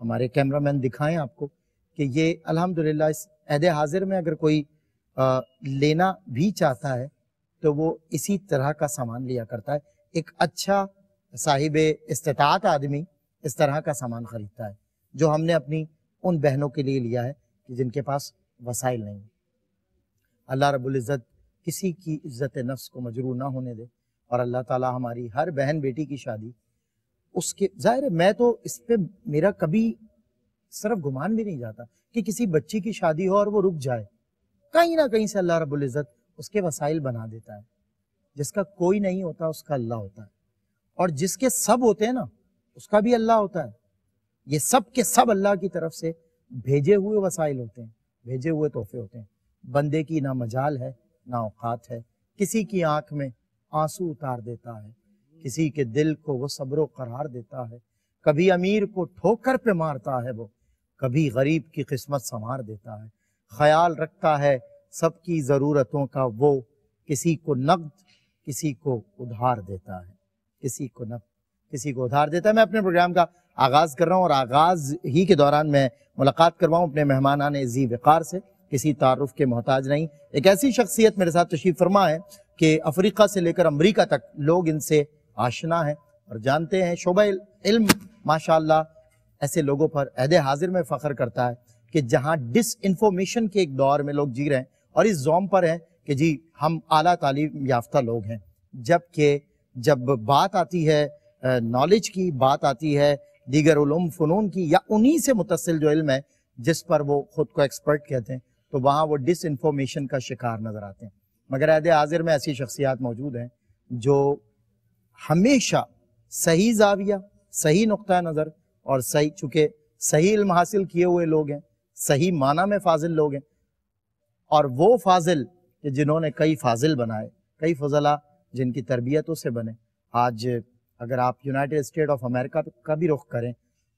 ہمارے کیمرہ مین دکھائیں آپ کو کہ یہ الحمدللہ اس عہد حاضر میں اگر کوئی لینا بھی چاہتا ہے تو وہ اسی طرح کا سامان لیا کرتا ہے. ایک اچھا صاحب استطاعت آدمی اس طرح کا سامان خریدتا ہے جو ہم نے اپنی ان بہنوں کے لیے لیا ہے کہ جن کے پاس وسائل نہیں. اللہ رب العزت کسی کی عزت نفس کو مجروح نہ ہونے دے اور اللہ تعالی ہماری ہر بہن بیٹی کی شادی اس کے ظاہر ہے میں تو اس پہ میرا کبھی صرف گمان بھی نہیں جاتا کہ کسی بچی کی شادی ہو اور وہ رک جائے. کہیں نہ کہیں سے اللہ رب العزت اس کے وسائل بنا دیتا ہے. جس کا کوئی نہیں ہوتا اس کا اللہ ہوتا ہے اور جس کے سب ہوتے ہیں نا اس کا بھی اللہ ہوتا ہے. یہ سب کے سب اللہ کی طرف سے بھیجے ہوئے وسائل ہوتے ہیں, بھیجے ہوئے تحفے ہوتے ہیں. بندے کی نہ مجال ہے نہ اوقات ہے. کسی کی آنکھ میں آنسو اتار دیتا ہے, کسی کے دل کو وہ صبر و قرار دیتا ہے. کبھی امیر کو ٹھوکر پہ مارتا ہے وہ, کبھی غریب کی قسمت سنوار دیتا ہے. خیال رکھتا ہے سب کی ضرورتوں کا وہ, کسی کو نقد کسی کو ادھار دیتا ہے, کسی کو نقد کسی کو ادھار دیتا ہے. میں اپنے پروگرام کا آغاز کر رہا ہوں اور آغاز ہی کے دوران میں ملاقات کرواؤں اپنے مہمانان ذی وقار سے, کسی تعارف کے محتاج نہیں. ایک ایسی شخصیت میرے ساتھ تشریف فرما ہے کہ افریقہ سے لے کر امریکہ تک لوگ ان سے آشنا ہیں اور جانتے ہیں. شعبہ علم ماشاءاللہ ایسے لوگوں پر عہد حاضر میں فخر کرتا ہے کہ جہاں ڈس انفارمیشن کے ایک دور میں لوگ جی رہے ہیں اور اس زوم پر ہیں کہ جی ہم اعلیٰ تعلیم یافتہ لوگ ہیں, جبکہ جب بات آتی ہے نالج کی, بات آتی ہے دیگر علوم فنون کی یا انہی سے متصل جو علم ہے جس پر وہ خود کو ایکسپرٹ کہتے ہیں, تو وہاں وہ ڈس انفارمیشن کا شکار نظر آتے ہیں. مگر عہد حاضر میں ایسی شخصیات موجود ہیں جو ہمیشہ صحیح زاویہ, صحیح نقطہ نظر اور صحیح, چونکہ صحیح علم حاصل کیے ہوئے لوگ ہیں, صحیح معنی میں فاضل لوگ ہیں, اور وہ فاضل کہ جنہوں نے کئی فاضل بنائے, کئی فضلاء جن کی تربیتوں سے بنے. آج اگر آپ یونائٹڈ اسٹیٹ آف امریکہ کا بھی رخ کریں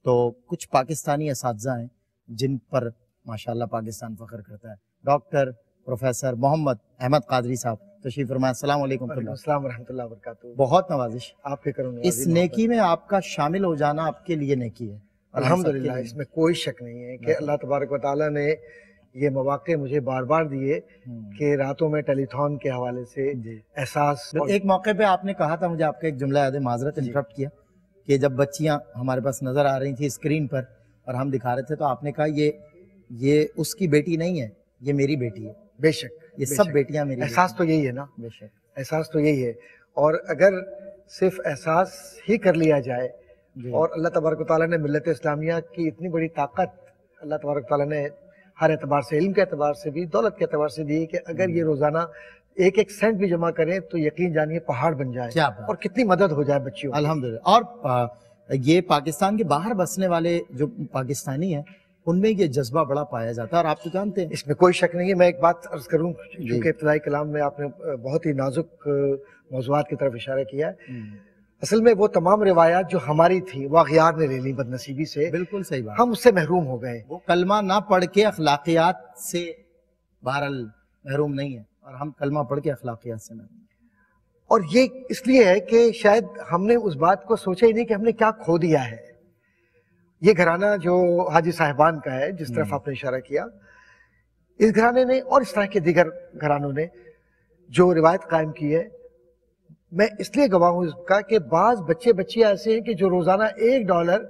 تو کچھ پاکستانی اساتذہ ہیں جن پر ماشاءاللہ پاکستان فخر کرتا ہے. ڈاکٹر پروفیسر محمد احمد قادری صاحب تشریف فرمائے. السلام علیکم. السلام ورحمۃ اللہ وبرکاتہ. بہت نوازش آپ کے کرم. اس نیکی میں آپ کا شامل ہو جانا آپ کے لیے نیکی ہے الحمدللہ. اس میں کوئی شک نہیں ہے کہ اللہ تبارک و تعالیٰ نے یہ مواقع مجھے بار بار دیے کہ راتوں میں ٹیلی تھون کے حوالے سے احساس. ایک موقع پہ آپ نے کہا تھا, مجھے آپ کا ایک جملہ یاد ہے, معذرت انٹرپٹ کیا, کہ جب بچیاں ہمارے پاس نظر آ رہی تھیں اسکرین پر اور ہم دکھا رہے تھے تو آپ نے کہا یہ اس کی بیٹی نہیں ہے, یہ میری بیٹی ہے. بے شک, یہ سب بیٹیاں میری. احساس تو یہی ہے نا. بے شک احساس تو یہی ہے. اور اگر صرف احساس ہی کر لیا جائے اور اللہ تبارک و تعالیٰ نے ملت اسلامیہ کی اتنی بڑی طاقت اللہ تبارک و تعالیٰ نے ہر اعتبار سے, علم کے اعتبار سے بھی, دولت کے اعتبار سے دی کہ اگر یہ روزانہ ایک ایک سینٹ بھی جمع کریں تو یقین جانیے پہاڑ بن جائے اور کتنی مدد ہو جائے بچیوں. الحمدللہ. اور یہ پاکستان کے باہر بسنے والے جو پاکستانی ہیں ان میں یہ جذبہ بڑا پایا جاتا ہے اور آپ تو جانتے ہیں. اس میں کوئی شک نہیں ہے. میں ایک بات عرض کروں, کیونکہ ابتدائی کلام میں آپ نے بہت ہی نازک موضوعات کی طرف اشارہ کیا ہے. اصل میں وہ تمام روایات جو ہماری تھیں وہ اغیار نے لے لی بدنصیبی سے. بالکل صحیح بات. ہم اس سے محروم ہو گئے. وہ کلمہ نہ پڑھ کے اخلاقیات سے بہرحال محروم نہیں ہے اور ہم کلمہ پڑھ کے اخلاقیات سے محروم. اور یہ اس لیے ہے کہ شاید ہم نے اس بات کو سوچا ہی نہیں کہ ہم نے کیا کھو دیا ہے. یہ گھرانہ جو حاجی صاحبان کا ہے جس طرف آپ نے اشارہ کیا, اس گھرانے نے اور اس طرح کے دیگر گھرانوں نے جو روایت قائم کی ہے, میں اس لیے گواہ ہوں اس کا کہ بعض بچے بچیاں ایسے ہیں کہ جو روزانہ $1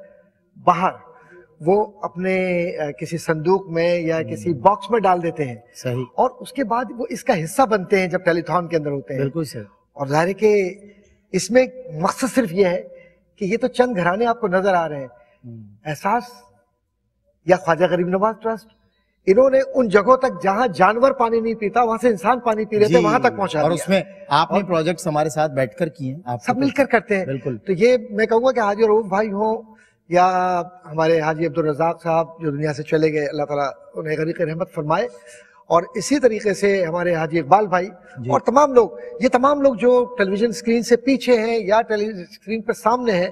باہر وہ اپنے کسی صندوق میں یا کسی باکس میں ڈال دیتے ہیں. صحیح. اور اس کے بعد وہ اس کا حصہ بنتے ہیں جب ٹیلی تھون کے اندر ہوتے ہیں. بالکل صحیح. اور ظاہر ہے کہ اس میں مقصد صرف یہ ہے کہ یہ تو چند گھرانے آپ کو نظر آ رہے ہیں. احساس یا خواجہ غریب نواز ٹرسٹ, انہوں نے ان جگہوں تک جہاں جانور پانی نہیں پیتا وہاں سے انسان پانی پی رہے تھے وہاں تک پہنچا دیا. اور اس میں آپ نے پروجیکٹس ہمارے ساتھ بیٹھ کر کیے ہیں, آپ سب مل کر کرتے ہیں. بالکل. تو یہ میں کہوں گا کہ حاجی رؤوف بھائی ہوں یا ہمارے حاجی عبدالرزاق صاحب جو دنیا سے چلے گئے, اللہ تعالیٰ انہیں غریق رحمت فرمائے, اور اسی طریقے سے ہمارے حاجی اقبال بھائی اور تمام لوگ, یہ تمام لوگ جو ٹیلی ویژن اسکرین سے پیچھے ہیں یا ٹیلی ویژن اسکرین پر سامنے ہیں,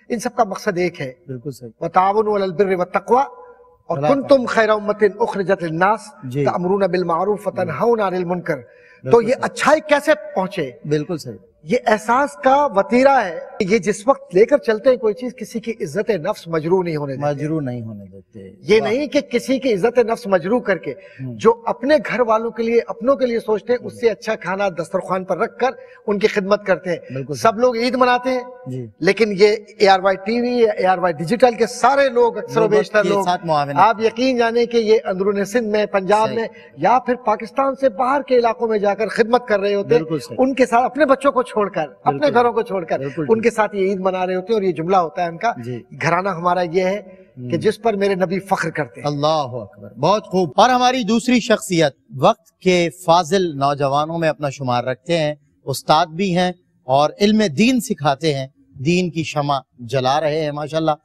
ان سب کا مقصد ایک ہے. بالکل صحیح. وَتَعَاوَنُوا عَلَى الْبِرِّ وَالتَّقْوَىٰ اور كُنْتُمْ خَيْرَ أُمَّةٍ أُخْرِجَتْ لِلنَّاسِ تَأْمُرُونَ بِالْمَعْرُوفِ وَتَنْهَوْنَ عَنِ الْمُنكَرِ. تو یہ اچھائی کیسے پہنچے؟ بالکل صحیح. یہ احساس کا وتیرہ ہے کہ یہ جس وقت لے کر چلتے ہیں کوئی چیز کسی کی عزت نفس مجروح نہیں ہونے دیتے. مجروح نہیں ہونے دیتے. یہ نہیں کہ کسی کی عزت نفس مجروح کر کے جو اپنے گھر والوں کے لیے اپنوں کے لیے سوچتے ہیں اس سے اچھا کھانا دسترخوان پر رکھ کر ان کی خدمت کرتے ہیں. سب لوگ عید مناتے ہیں لیکن یہ ARY TV یا ARY ڈیجیٹل کے سارے لوگ اکثر و بیشتر لوگ آپ یقین جانے کہ یہ اندرون سندھ میں پنجاب میں یا پھر پاکستان سے باہر کے علاقوں میں جا کر خدمت کر رہے ہوتے ہیں. ان کے ساتھ اپنے بچوں کو چھوڑ کر اپنے گھروں کو چھوڑ کر ان کے ساتھ یہ عید منا رہے ہوتے ہیں. اور یہ جملہ ہوتا ہے ان کا گھرانہ ہمارا یہ ہے کہ جس پر میرے نبی فخر کرتے ہیں. اللہ اکبر. بہت خوب. اور ہماری دوسری شخصیت وقت کے فاضل نوجوانوں میں اپنا شمار رکھتے ہیں, استاد بھی ہیں اور علم دین سکھاتے ہیں, دین کی شمع جلا رہے ہیں ماشاءاللہ.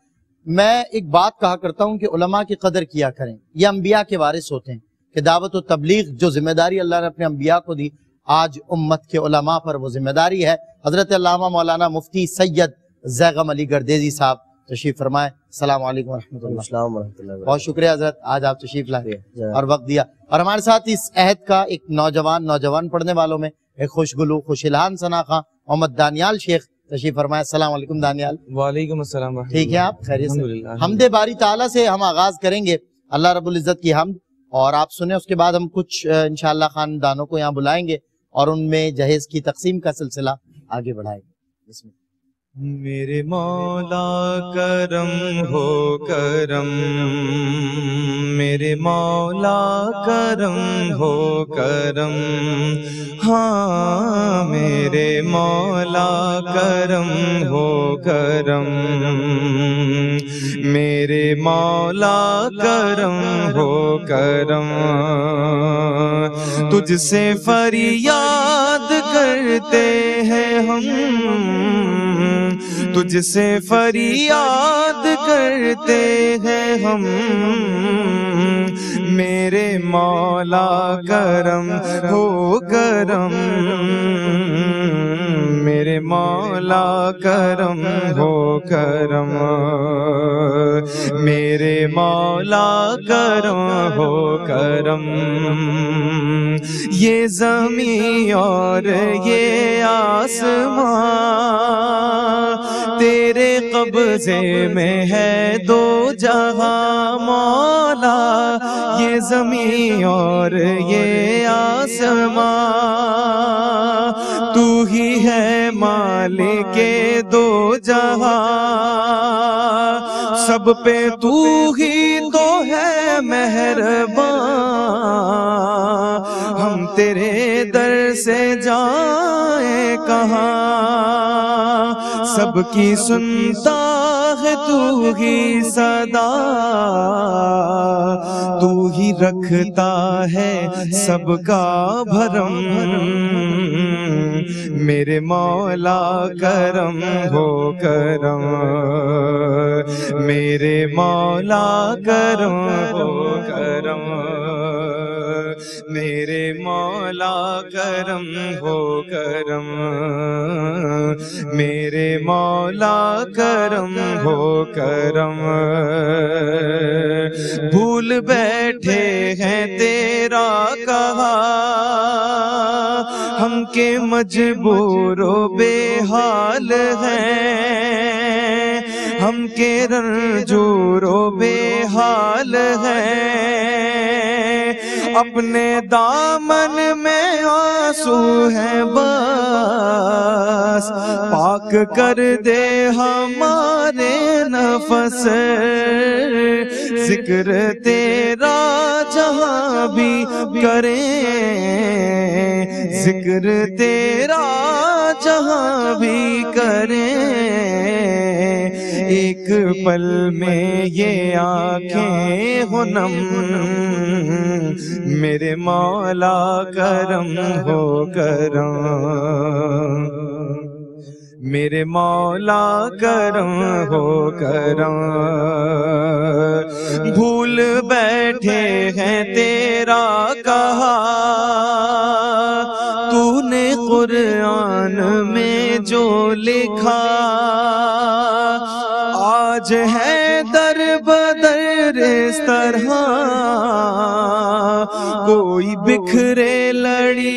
میں ایک بات کہا کرتا ہوں کہ علماء کی قدر کیا کریں, یہ انبیاء کے وارث ہوتے ہیں کہ دعوت و تبلیغ جو ذمہ داری اللہ نے اپنے انبیاء کو دی آج امت کے علماء پر وہ ذمہ داری ہے. حضرت علامہ مولانا مفتی سید زیغم علی گردیزی صاحب تشریف فرمائے. السلام علیکم ورحمۃ اللہ. السلام ورحمۃ اللہ. بہت شکریہ حضرت, آج آپ تشریف لائے اور وقت دیا. اور ہمارے ساتھ اس عہد کا ایک نوجوان پڑھنے والوں میں ایک خوشگلو خوش الحان ثنا خواں محمد دانیال شیخ تشریف فرمائے. السلام علیکم دانیال. وعلیکم السلام. ٹھیک ہے آپ خیریت سے؟ حمد باری تعالیٰ سے ہم آغاز کریں گے, اللہ رب العزت کی حمد, اور آپ سنیں. اس کے بعد ہم کچھ انشاءاللہ خاندانوں کو یہاں بلائیں گے اور ان میں جہیز کی تقسیم کا سلسلہ آگے بڑھائیں گے. بسم اللہ. میرے مولا کرم ہو کرم, میرے مولا کرم ہو کرم, ہاں میرے مولا کرم ہو کرم, میرے مولا کرم ہو کرم. تجھ سے فریاد کرتے ہیں ہم, تجھ سے فریاد کرتے ہیں ہم, میرے مولا کرم ہو کرم, میرے مولا کرم ہو کرم, میرے مولا کرم ہو کرم. یہ زمین اور یہ آسمان تیرے قبضے میں ہے دو جہاں مولا, یہ زمین اور یہ آسمان تو ہی ہے مالک دو جہاں, سب پہ تو ہی تو ہے مہربان, ہم تیرے در سے جائیں کہاں, سب کی سنتا ہے تو ہی صدا, تو ہی رکھتا ہے سب کا بھرم, میرے مولا کرم ہو کرم, میرے مولا کرم ہو کرم, میرے مولا کرم ہو کرم, میرے مولا کرم ہو کرم. بھول بیٹھے ہیں تیرا کہا ہم کے مجبور و بے حال ہیں, ہم کے رنجور و بے حال ہیں, اپنے دامن میں آنسو ہیں بس, پاک کر دے ہمارے نفس, ذکر تیرا جہاں بھی کریں, ذکر تیرا جہاں بھی کریں, ایک پل میں یہ آنکھیں ہو نم, میرے مولا کرم ہو کرم, میرے مولا کرم ہو کرم. بھول بیٹھے ہیں تیرا کہا تو نے قرآن میں جو لکھا, آج ہے در بدر اس طرح کوئی بکھرے لڑی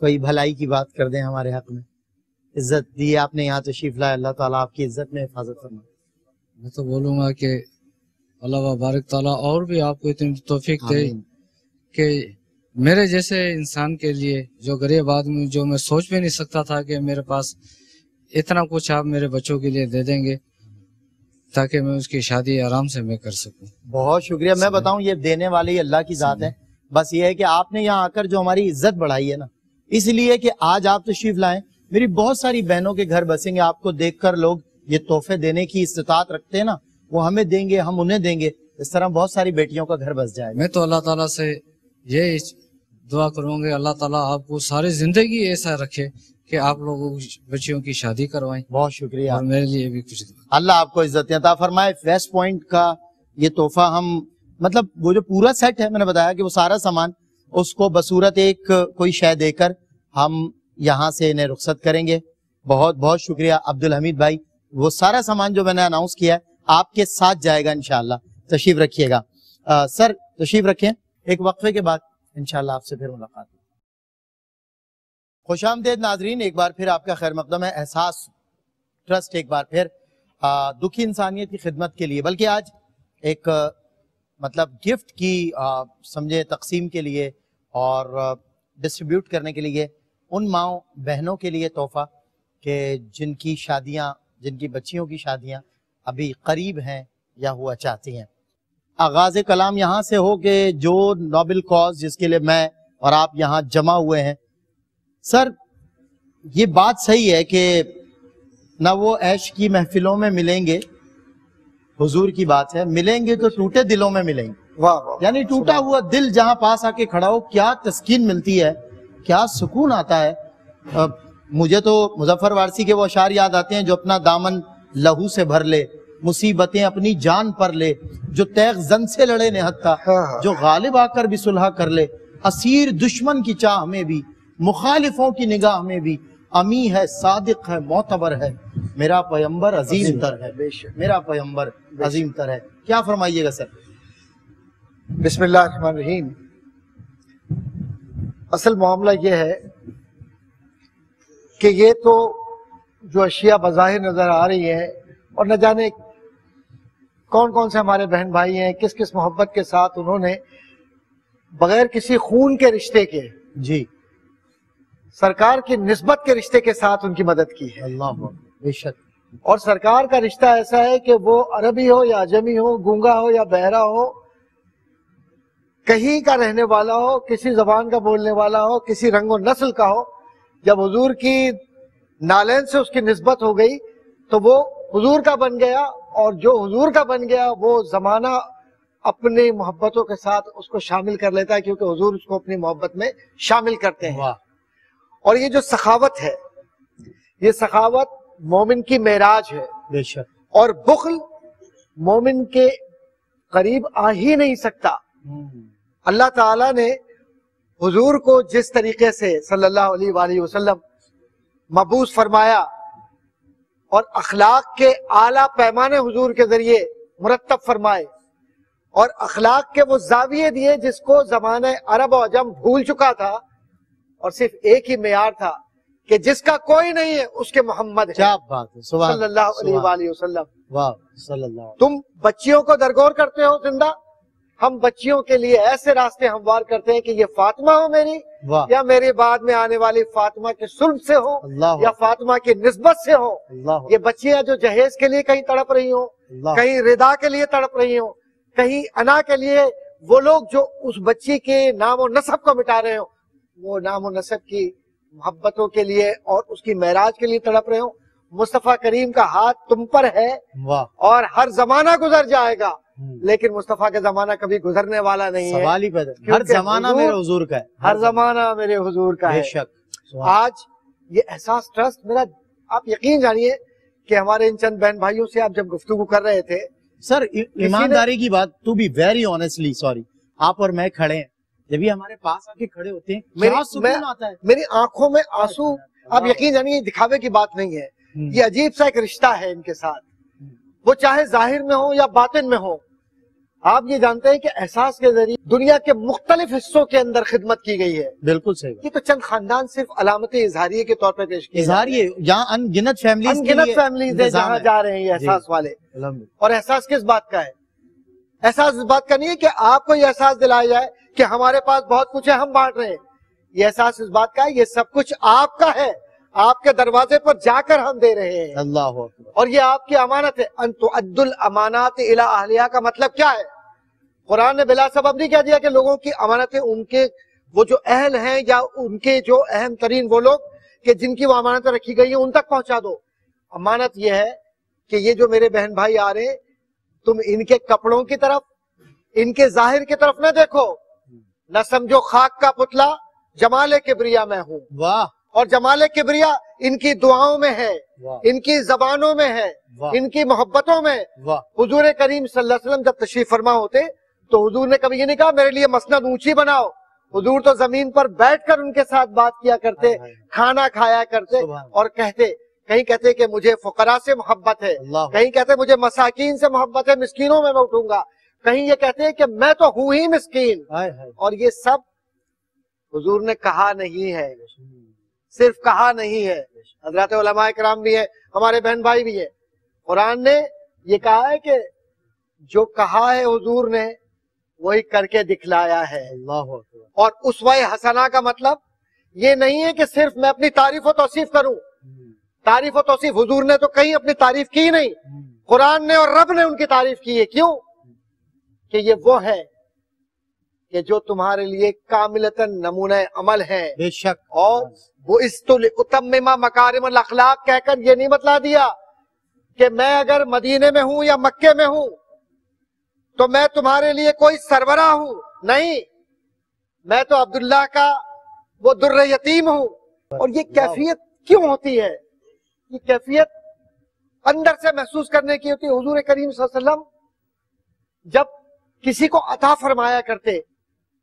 کوئی بھلائی کی بات کر دیں ہمارے حق میں. عزت دی آپ نے, یہاں تشریف لائے, اللہ تعالیٰ آپ کی عزت میں حفاظت فرمائے. میں تو بولوں گا کہ اللہ وبارک تعالیٰ اور بھی آپ کو اتنی توفیق دے آمین. کہ میرے جیسے انسان کے لیے جو غریب آدمی, جو میں سوچ بھی نہیں سکتا تھا کہ میرے پاس اتنا کچھ آپ میرے بچوں کے لیے دے دیں گے تاکہ میں اس کی شادی آرام سے میں کر سکوں. بہت شکریہ. میں بتاؤں یہ دینے والی اللہ کی ذات ہے. بس یہ ہے کہ آپ نے یہاں آ کر جو ہماری عزت بڑھائی ہے نا, اس لیے کہ آج آپ تشریف لائیں. میری بہت ساری بہنوں کے گھر بسیں گے, آپ کو دیکھ کر لوگ یہ تحفے دینے کی استطاعت رکھتے ہیں نا, وہ ہمیں دیں گے, ہم انہیں دیں گے. اس طرح بہت ساری بیٹیوں کا گھر بس جائے گا. میں تو اللہ تعالیٰ سے یہ دعا کروں گا, اللہ تعالیٰ آپ کو ساری زندگی ایسا رکھے کہ آپ لوگوں بچیوں کی شادی کروائیں. بہت شکریہ. اور میرے لیے بھی کچھ دعا. اللہ آپ کو عزت عطا فرمائے. ویسٹ پوائنٹ کا یہ تحفہ ہم مطلب وہ جو پورا سیٹ ہے, میں نے بتایا کہ وہ سارا سامان اس کو بصورت ایک کوئی شے دے کر ہم یہاں سے انہیں رخصت کریں گے. بہت بہت شکریہ عبدالحمید بھائی. وہ سارا سامان جو میں نے اناؤنس کیا ہے آپ کے ساتھ جائے گا انشاءاللہ. تشریف رکھیے گا. سر تشریف رکھیں, ایک وقفے کے بعد انشاءاللہ آپ سے پھر ملاقات. خوش آمدید ناظرین, ایک بار پھر آپ کا خیر مقدم ہے. احساس ٹرسٹ ایک بار پھر دکھی انسانیت کی خدمت کے لیے, بلکہ آج ایک مطلب گفٹ کی سمجھے تقسیم کے لیے اور ڈسٹریبیوٹ کرنے کے لیے ان ماؤں بہنوں کے لیے تحفہ کہ جن کی شادیاں, جن کی بچیوں کی شادیاں ابھی قریب ہیں یا ہوا چاہتی ہیں. آغاز کلام یہاں سے ہو کہ جو نوبل کاز جس کے لیے میں اور آپ یہاں جمع ہوئے ہیں. سر یہ بات صحیح ہے کہ نہ وہ عیش کی محفلوں میں ملیں گے, حضور کی بات ہے, ملیں گے تو ٹوٹے دلوں میں ملیں گے. واہ واہ. یعنی ٹوٹا ہوا دل جہاں پاس آ کے کھڑا ہو, کیا تسکین ملتی ہے, کیا سکون آتا ہے. مجھے تو مظفر وارسی کے وہ اشعار یاد آتے ہیں, جو اپنا دامن لہو سے بھر لے, مصیبتیں اپنی جان پر لے, جو تیغ زن سے لڑے نہتا, جو غالب آ کر بھی صلح کر لے, اسیر دشمن کی چاہ میں بھی, مخالفوں کی نگاہ میں بھی, امی ہے, صادق ہے, معتبر ہے, میرا پیمبر عظیم تر ہے, میرا پیمبر عظیم تر ہے. کیا فرمائیے گا سر؟ بسم اللہ الرحمن الرحیم. اصل معاملہ یہ ہے کہ یہ تو جو اشیاء بظاہر نظر آ رہی ہیں, اور نہ جانے کون کون سے ہمارے بہن بھائی ہیں, کس کس محبت کے ساتھ انہوں نے بغیر کسی خون کے رشتے کے جی سرکار کی نسبت کے رشتے کے ساتھ ان کی مدد کی ہے. اللہ بے شک. اور سرکار کا رشتہ ایسا ہے کہ وہ عربی ہو یا عجمی ہو, گونگا ہو یا بہرا ہو, کہیں کا رہنے والا ہو, کسی زبان کا بولنے والا ہو, کسی رنگ و نسل کا ہو, جب حضور کی نالین سے اس کی نسبت ہو گئی تو وہ حضور کا بن گیا, اور جو حضور کا بن گیا وہ زمانہ اپنی محبتوں کے ساتھ اس کو شامل کر لیتا ہے, کیونکہ حضور اس کو اپنی محبت میں شامل کرتے ہیں. اور یہ جو سخاوت ہے, یہ سخاوت مومن کی معراج ہے. بے شک. اور بخل مومن کے قریب آ ہی نہیں سکتا. اللہ تعالیٰ نے حضور کو جس طریقے سے صلی اللہ علیہ وآلہ وسلم مبعوث فرمایا اور اخلاق کے اعلیٰ پیمانے حضور کے ذریعے مرتب فرمائے, اور اخلاق کے وہ زاویے دیے جس کو زمانہ عرب و عجم بھول چکا تھا, اور صرف ایک ہی معیار تھا کہ جس کا کوئی نہیں ہے اس کے محمد ہے. کیا بات ہے, صلی اللہ علیہ وآلہ وسلم. واہ صلی اللہ. تم بچیوں کو درگور کرتے ہو زندہ, ہم بچیوں کے لیے ایسے راستے ہموار کرتے ہیں کہ یہ فاطمہ ہو میری, یا میرے بعد میں آنے والی فاطمہ کے سلب سے ہو, یا فاطمہ کی نسبت سے ہو. یہ بچیاں جو جہیز کے لیے کہیں تڑپ رہی ہوں, کہیں ردا کے لیے تڑپ رہی ہوں, کہیں انا کے لیے, وہ لوگ جو اس بچی کے نام و نسب کو مٹا رہے ہوں, وہ نام و نسب کی محبتوں کے لیے اور اس کی معراج کے لیے تڑپ رہے ہوں. مصطفیٰ کریم کا ہاتھ تم پر ہے, اور ہر زمانہ گزر جائے گا, لیکن مصطفیٰ کا زمانہ کبھی گزرنے والا نہیں ہے. سوال ہی پیدا, ہر زمانہ میرے حضور کا ہے, ہر زمانہ میرے حضور کا ہے. بے شک. آج یہ احساس ٹرسٹ میرا, آپ یقین جانیے کہ ہمارے ان چند بہن بھائیوں سے آپ جب گفتگو کر رہے تھے, سر ایمانداری کی بات, to be very honestly sorry, آپ اور میں کھڑے ہیں, جب یہ ہمارے پاس آ کے کھڑے ہوتے ہیں کیا سکون آتا ہے. میری آنکھوں میں آنسو, آپ یقین جانیے دکھاوے کی بات نہیں ہے, یہ عجیب سا ایک رشتہ ہے ان کے ساتھ, وہ چاہے ظاہر میں ہو یا باطن میں ہو. آپ یہ جانتے ہیں کہ احساس کے ذریعے دنیا کے مختلف حصوں کے اندر خدمت کی گئی ہے. بالکل صحیح. یہ تو چند خاندان صرف علامت اظہاریے کے طور پر پیش کی اظہاریے جہاں ان گنت فیملیز ہیں جہاں جا رہے ہیں یہ احساس والے. اور احساس کس بات کا ہے؟ احساس اس بات کا نہیں ہے کہ آپ کو یہ احساس دلایا جائے کہ ہمارے پاس بہت کچھ ہے ہم بانٹ رہے ہیں. یہ احساس اس بات کا ہے یہ سب کچھ آپ کا ہے, آپ کے دروازے پر جا کر ہم دے رہے ہیں. اللہ اکبر. اور یہ آپ کی امانت ہے. ان تؤدوا الامانات الی اہلیہا کا مطلب کیا ہے؟ قرآن نے بلا سبب نہیں کہہ دیا کہ لوگوں کی امانتیں ان کے وہ جو اہل ہیں یا ان کے جو اہم ترین وہ لوگ کہ جن کی وہ امانتیں رکھی گئی ہیں ان تک پہنچا دو. امانت یہ ہے کہ یہ جو میرے بہن بھائی آ رہے ہیں تم ان کے کپڑوں کی طرف ان کے ظاہر کی طرف نہ دیکھو, نہ سمجھو خاک کا پتلا جمال کبریا میں ہوں. واہ. اور جمال کبریا ان کی دعاؤں میں ہے, ان کی زبانوں میں ہے, ان کی محبتوں میں. حضور کریم صلی اللہ علیہ وسلم جب تشریف فرما ہوتے تو حضور نے کبھی یہ نہیں کہا میرے لیے مسند اونچی بناؤ. حضور تو زمین پر بیٹھ کر ان کے ساتھ بات کیا کرتے, کھانا کھایا کرتے اور کہتے, کہیں کہتے کہ مجھے فقراء سے محبت ہے, کہیں کہتے مجھے مساکین سے محبت ہے, مسکینوں میں اٹھوں گا, کہیں یہ کہتے ہیں کہ میں تو ہوں ہی مسکین. اور یہ سب حضور نے کہا نہیں ہے, صرف کہا نہیں ہے. حضرات علماء کرام بھی ہے, ہمارے بہن بھائی بھی ہے. قرآن نے یہ کہا ہے کہ جو کہا ہے حضور نے وہی کر کے دکھلایا ہے. اور اسوہ حسنہ کا مطلب یہ نہیں ہے کہ صرف میں اپنی تعریف و توصیف کروں. تعریف و توصیف حضور نے تو کہیں اپنی تعریف کی نہیں, قرآن نے اور رب نے ان کی تعریف کی ہے. کیوں؟ کہ یہ وہ ہے کہ جو تمہارے لیے کاملتاً نمونہ عمل ہے. بے شک. اور وہ اتمم مکارم الاخلاق کہہ کر یہ نہیں بتلا دیا کہ میں اگر مدینے میں ہوں یا مکے میں ہوں تو میں تمہارے لیے کوئی سربراہ ہوں. نہیں, میں تو عبداللہ کا وہ در یتیم ہوں. اور یہ کیفیت کیوں ہوتی ہے؟ یہ کیفیت اندر سے محسوس کرنے کی ہوتی ہے. حضور کریم صلی اللہ علیہ وسلم جب کسی کو عطا فرمایا کرتے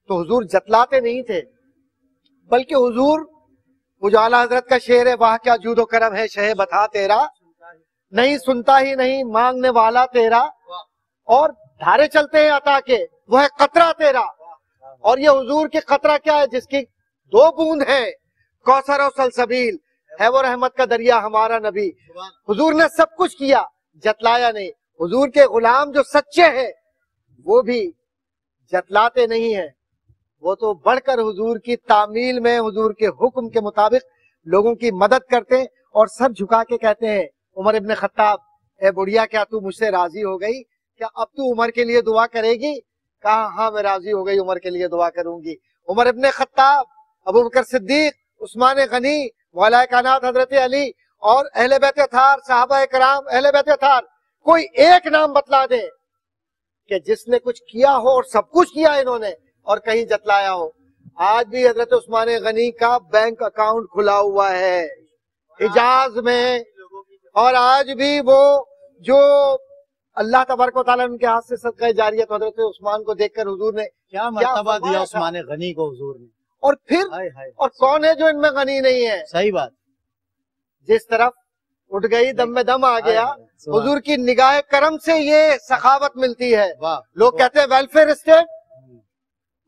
تو حضور جتلاتے نہیں تھے, بلکہ حضور وہ جو اعلیٰ حضرت کا شعر ہے, واہ کیا جود و کرم ہے شہ بتا تیرا, نہیں سنتا ہی نہیں مانگنے والا تیرا, اور دھارے چلتے ہیں عطا کے, وہ ہے قطرہ تیرا. اور یہ حضور کی قطرہ کیا ہے؟ جس کی 2 بوند ہیں, کوثر و سلسبیل ہے وہ رحمت کا دریا ہمارا نبی. حضور نے سب کچھ کیا, جتلایا نہیں. حضور کے غلام جو سچے ہیں وہ بھی جتلاتے نہیں ہیں, وہ تو بڑھ کر حضور کی تعمیل میں حضور کے حکم کے مطابق لوگوں کی مدد کرتے ہیں اور سر جھکا کے کہتے ہیں عمر ابن خطاب, اے بڑھیا کیا تو مجھ سے راضی ہو گئی؟ کیا اب تو عمر کے لیے دعا کرے گی؟ کہا ہاں میں راضی ہو گئی, عمر کے لیے دعا کروں گی. عمر ابن خطاب, ابو بکر صدیق, عثمان غنی, مولا کائنات حضرت علی اور اہل بیت اطہار, صحابہ کرام, اہل بیت اطہار, کوئی ایک نام بتلا دے کہ جس نے کچھ کیا ہو اور سب کچھ کیا انہوں نے اور کہیں جتلایا ہو. آج بھی حضرت عثمان غنی کا بینک اکاؤنٹ کھلا ہوا ہے حجاز میں, اور آج بھی وہ جو اللہ تبارک و تعالیٰ ان کے ہاتھ سے صدقہ جاریہ تو حضرت عثمان کو دیکھ کر حضور نے کیا مرتبہ دیا عثمان غنی کو حضور نے. اور پھر اور کون ہے جو ان میں غنی نہیں ہے؟ صحیح بات. جس طرف اٹھ گئی دم میں دم آ گیا, حضور کی نگاہ کرم سے یہ سخاوت ملتی ہے. لوگ کہتے ہیں ویلفیئر اسٹیٹ,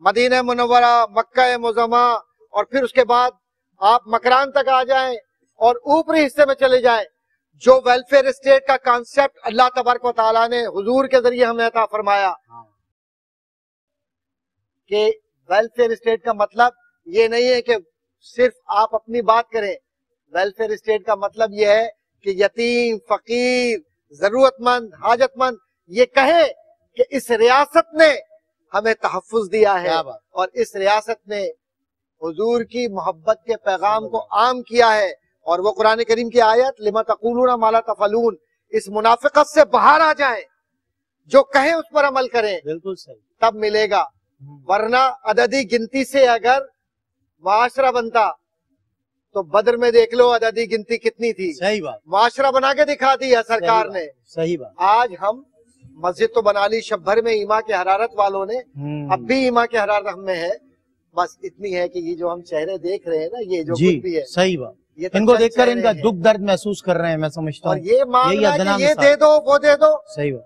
مدینہ منورہ, مکہ معظمہ, اور پھر اس کے بعد آپ مکران تک آ جائیں اور اوپری حصے میں چلے جائیں. جو ویلفیئر اسٹیٹ کا کانسیپٹ اللہ تبارک و تعالیٰ نے حضور کے ذریعے ہمیں عطا فرمایا کہ ویلفیئر اسٹیٹ کا مطلب یہ نہیں ہے کہ صرف آپ اپنی بات کریں. ویلفیئر اسٹیٹ کا مطلب یہ ہے کہ یتیم, فقیر, ضرورت مند, حاجت مند یہ کہیں کہ اس ریاست نے ہمیں تحفظ دیا ہے اور اس ریاست نے حضور کی محبت کے پیغام کو عام کیا ہے. اور وہ قرآن کریم کی آیت لما تقولون ما لا تفعلون, اس منافقت سے باہر آ جائیں, جو کہیں اس پر عمل کریں. بالکل صحیح. تب ملے گا, ورنہ عددی گنتی سے اگر معاشرہ بنتا تو بدر میں دیکھ لو عددی گنتی کتنی تھی. صحیح بات. معاشرہ بنا کے دکھا دیا سرکار نے. صحیح بات. آج ہم مسجد تو بنا لی شب بھر میں ایما کے حرارت والوں نے, اب بھی ایما کے حرارت ہم میں ہے, بس اتنی ہے کہ یہ جو ہم چہرے دیکھ رہے ہیں نا, یہ جو کچھ بھی ہے, صحیح بات, ان کو دیکھ کر ان کا دکھ درد محسوس کر رہے ہیں, میں سمجھتا ہوں. اور یہ مانگنا کہ یہ دے دو وہ دے دو, صحیح بات,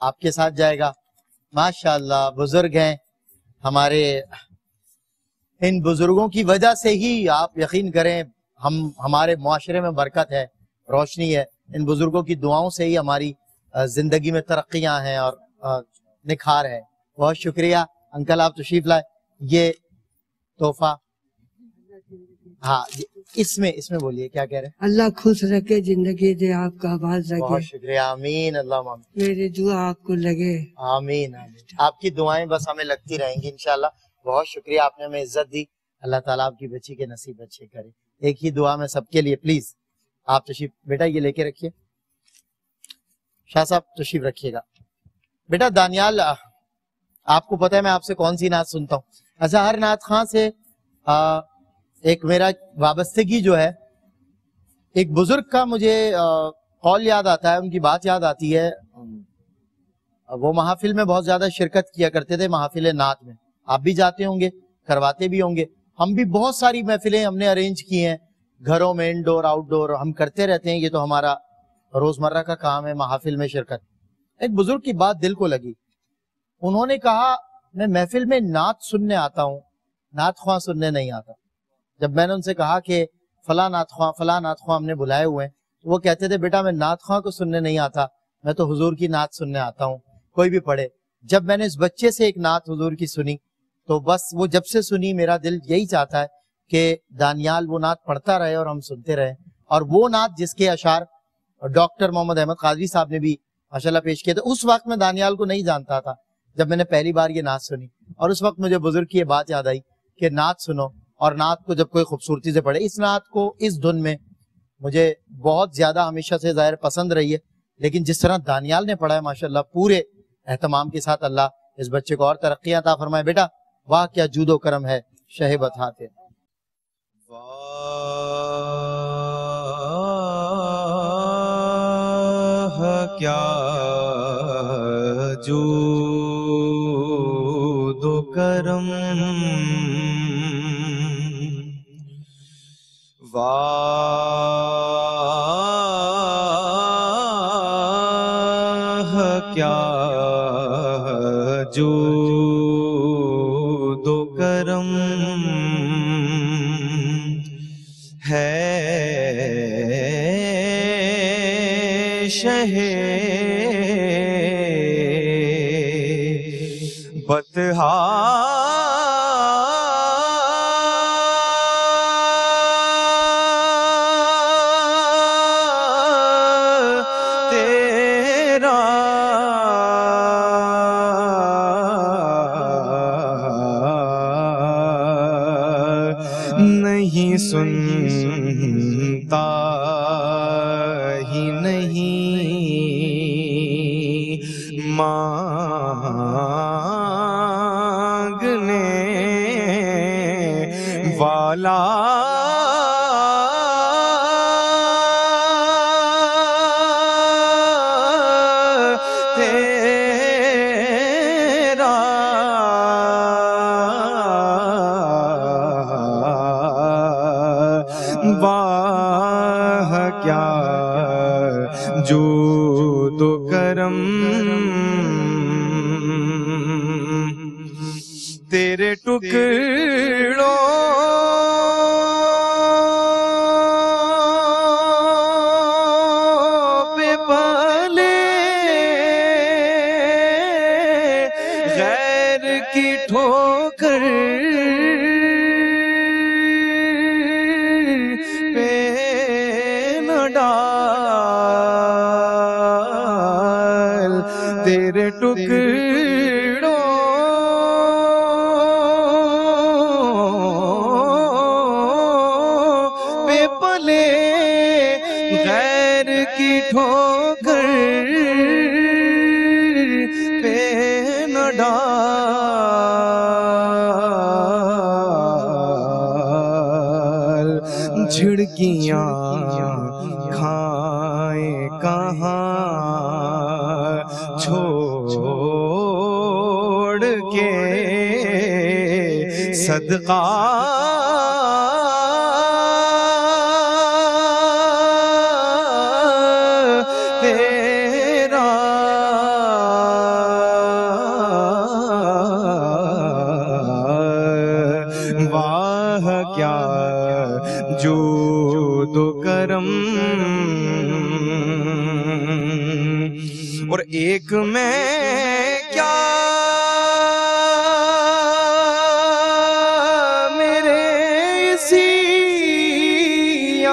آپ کے ساتھ جائے گا. ماشاءاللہ بزرگ ہیں ہمارے, ان بزرگوں کی وجہ سے ہی آپ یقین کریں ہمارے معاشرے میں برکت ہے, روشنی ہے. ان بزرگوں کی دعاؤں سے ہی ہماری زندگی میں ترقیاں ہیں اور نکھار ہے. بہت شکریہ انکل, آپ تشریف لائے. یہ تحفہ, ہاں اس میں بولیے کیا کہہ رہے ہیں. اللہ خوش رکھے, زندگی دے, آپ کا آواز رکھے. بہت شکریہ, آمین اللہم آمین. میری دعا آپ کو لگے. آمین آمین. آپ کی دعائیں بس ہمیں لگتی رہیں گی انشاءاللہ. بہت شکریہ, آپ نے ہمیں عزت دی. اللہ تعالیٰ آپ کی بچی کے نصیب اچھے کرے. ایک ہی دعا میں سب کے لیے پلیز آپ تشریف, بیٹا یہ لے کے رکھیے, شاہ صاحب تشریف رکھیے گا. بیٹا دانیال, آپ کو پتہ ہے میں آپ سے کون سی نعت سنتا ہوں. اچھا, ہر نعت خواں سے ایک میرا وابستگی جو ہے, ایک بزرگ کا مجھے قول یاد آتا ہے, ان کی بات یاد آتی ہے. وہ محافل میں بہت زیادہ شرکت کیا کرتے تھے, محافل نعت میں. آپ بھی جاتے ہوں گے, کرواتے بھی ہوں گے. ہم بھی بہت ساری محفلیں ہم نے ارینج کی ہیں گھروں میں, انڈور آؤٹ ڈور, ہم کرتے رہتے ہیں. یہ تو ہمارا روزمرہ کا کام ہے, محافل میں شرکت. ایک بزرگ کی بات دل کو لگی. انہوں نے کہا میں محفل میں نعت سننے آتا ہوں, نعت خواں سننے نہیں آتا. جب میں نے ان سے کہا کہ فلاں نعت خواں ہم نے بلائے ہوئے ہیں, وہ کہتے تھے بیٹا میں نعت خواں کو سننے نہیں آتا, میں تو حضور کی نعت سننے آتا ہوں, کوئی بھی پڑھے. جب میں نے اس بچے سے ایک نعت حضور کی سنی تو بس وہ جب سے سنی میرا دل یہی چاہتا ہے کہ دانیال وہ نعت پڑھتا رہے اور ہم سنتے رہے. اور وہ نعت جس کے اشعار ڈاکٹر محمد احمد قادری صاحب نے بھی ماشاءاللہ پیش کیے تھے, اس وقت میں دانیال کو نہیں جانتا تھا جب میں نے پہلی بار یہ نعت سنی. اور اس وقت مجھے بزرگ کی یہ بات یاد آئی کہ نعت سنو, اور نعت کو جب کوئی خوبصورتی سے پڑھے. اس نعت کو اس دھن میں مجھے بہت زیادہ ہمیشہ سے ظاہر پسند رہی ہے, لیکن جس طرح دانیال نے پڑھا ہے ماشاءاللہ پورے اہتمام کے ساتھ, اللہ اس بچے کو اور ترقیاں عطا فرمائے. بیٹا واہ کیا جود و کرم ہے شہ بطحات ہے. واہ کیا جود و کرم, واہ کیا جود و کرم ہے شہ بطحا نہیں سنتا ہی نہیں مانگنے والا واہ کیا جود و کرم تیرے ٹکڑوں پہ پلے غیر کی ٹھوکر تیرے ٹکڑوں پہ پلے غیر کی ٹھوکر پہ نہ ڈال. جھڑکیاں کھائیں کہاں چھوڑ کے صدقہ تیرا واہ کیا جود و کرم، اور ایک میں کیا میرے سیاں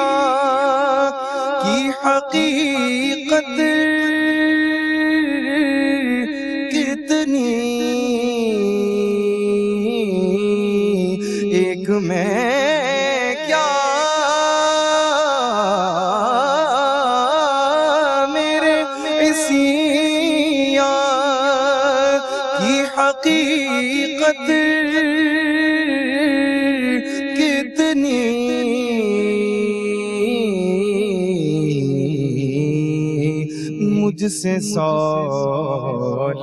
کی حقیقت کتنی، ایک میں کیا میرے سیاں کی حقیقت کتنی، مجھ سے 100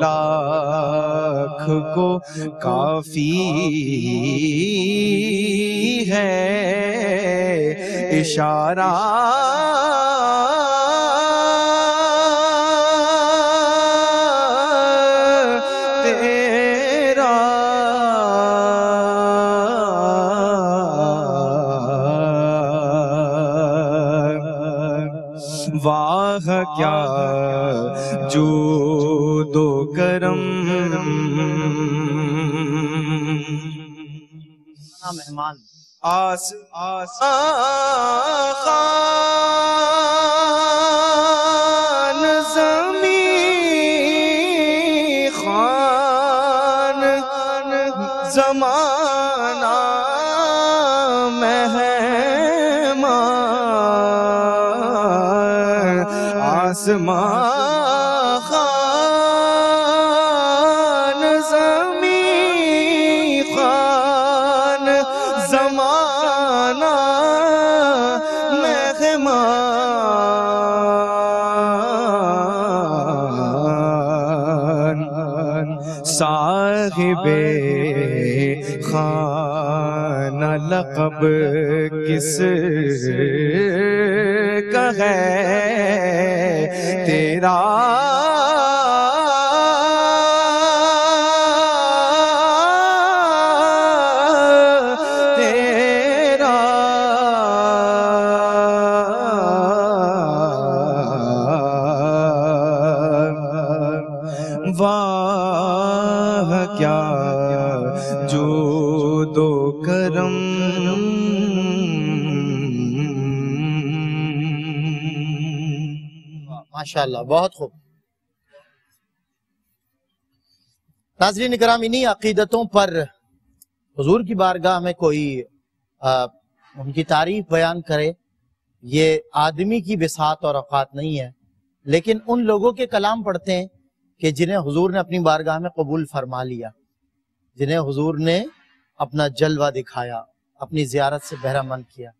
لاکھ کو کافی ہے اشارہ تیرا، واہ کیا جود و کرم۔ مہمان خان زمین خان زمانہ مہمان آسمان خان زمین خان زمانہ مہمان، صاحب خانہ لقب کس کا ہے تیرا، واہ کیا جود و کرم۔ ماشاءاللہ، بہت خوب۔ ناظرین کرام، انہی عقیدتوں پر حضور کی بارگاہ میں کوئی ان کی تعریف بیان کرے، یہ آدمی کی بساط اور اوقات نہیں ہے، لیکن ان لوگوں کے کلام پڑھتے ہیں کہ جنہیں حضور نے اپنی بارگاہ میں قبول فرما لیا، جنہیں حضور نے اپنا جلوہ دکھایا، اپنی زیارت سے بہرہ مند کیا،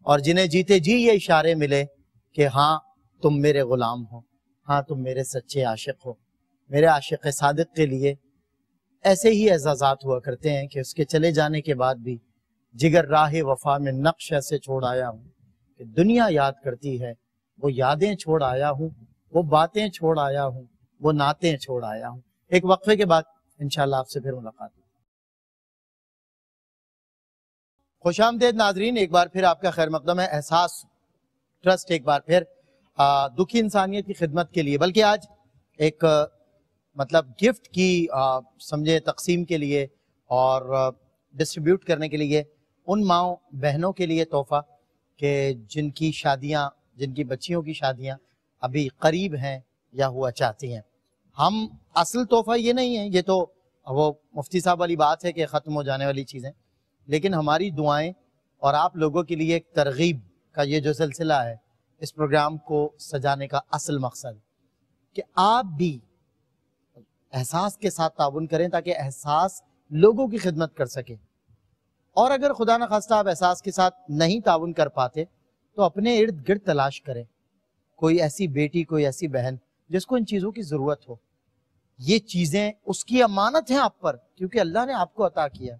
اور جنہیں جیتے جی یہ اشارے ملے کہ ہاں تم میرے غلام ہو، ہاں تم میرے سچے عاشق ہو، میرے عاشق صادق کے لیے ایسے ہی اعزازات ہوا کرتے ہیں کہ اس کے چلے جانے کے بعد بھی جگر راہ وفا میں نقش ایسے چھوڑ آیا ہوں کہ دنیا یاد کرتی ہے، وہ یادیں چھوڑ آیا ہوں، وہ باتیں چھوڑ آیا ہوں، وہ نعتیں چھوڑ آیا ہوں۔ ایک وقفے کے بعد انشاءاللہ آپ سے پھر ملاقات ہوگی۔ خوش آمدید ناظرین، ایک بار پھر آپ کا خیر مقدم ہے۔ احساس ٹرسٹ ایک بار پھر دکھی انسانیت کی خدمت کے لیے، بلکہ آج ایک مطلب گفٹ کی سمجھے تقسیم کے لیے اور ڈسٹریبیوٹ کرنے کے لیے ان ماؤں بہنوں کے لیے تحفہ کہ جن کی شادیاں، جن کی بچیوں کی شادیاں ابھی قریب ہیں یا ہوا چاہتی ہیں۔ ہم اصل تحفہ یہ نہیں ہے، یہ تو وہ مفتی صاحب والی بات ہے کہ ختم ہو جانے والی چیزیں، لیکن ہماری دعائیں اور آپ لوگوں کے لیے ایک ترغیب کا یہ جو سلسلہ ہے، اس پروگرام کو سجانے کا اصل مقصد کہ آپ بھی احساس کے ساتھ تعاون کریں تاکہ احساس لوگوں کی خدمت کر سکے، اور اگر خدا نخواستہ آپ احساس کے ساتھ نہیں تعاون کر پاتے تو اپنے ارد گرد تلاش کریں کوئی ایسی بیٹی، کوئی ایسی بہن جس کو ان چیزوں کی ضرورت ہو۔ یہ چیزیں اس کی امانت ہیں آپ پر، کیونکہ اللہ نے آپ کو عطا کیا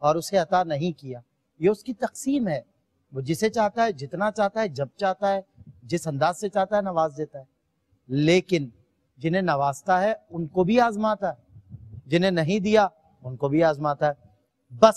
اور اسے عطا نہیں کیا، یہ اس کی تقسیم ہے۔ وہ جسے چاہتا ہے، جتنا چاہتا ہے، جب چاہتا ہے، جس انداز سے چاہتا ہے نواز دیتا ہے، لیکن جنہیں نوازتا ہے ان کو بھی آزماتا ہے، جنہیں نہیں دیا ان کو بھی آزماتا ہے۔ بس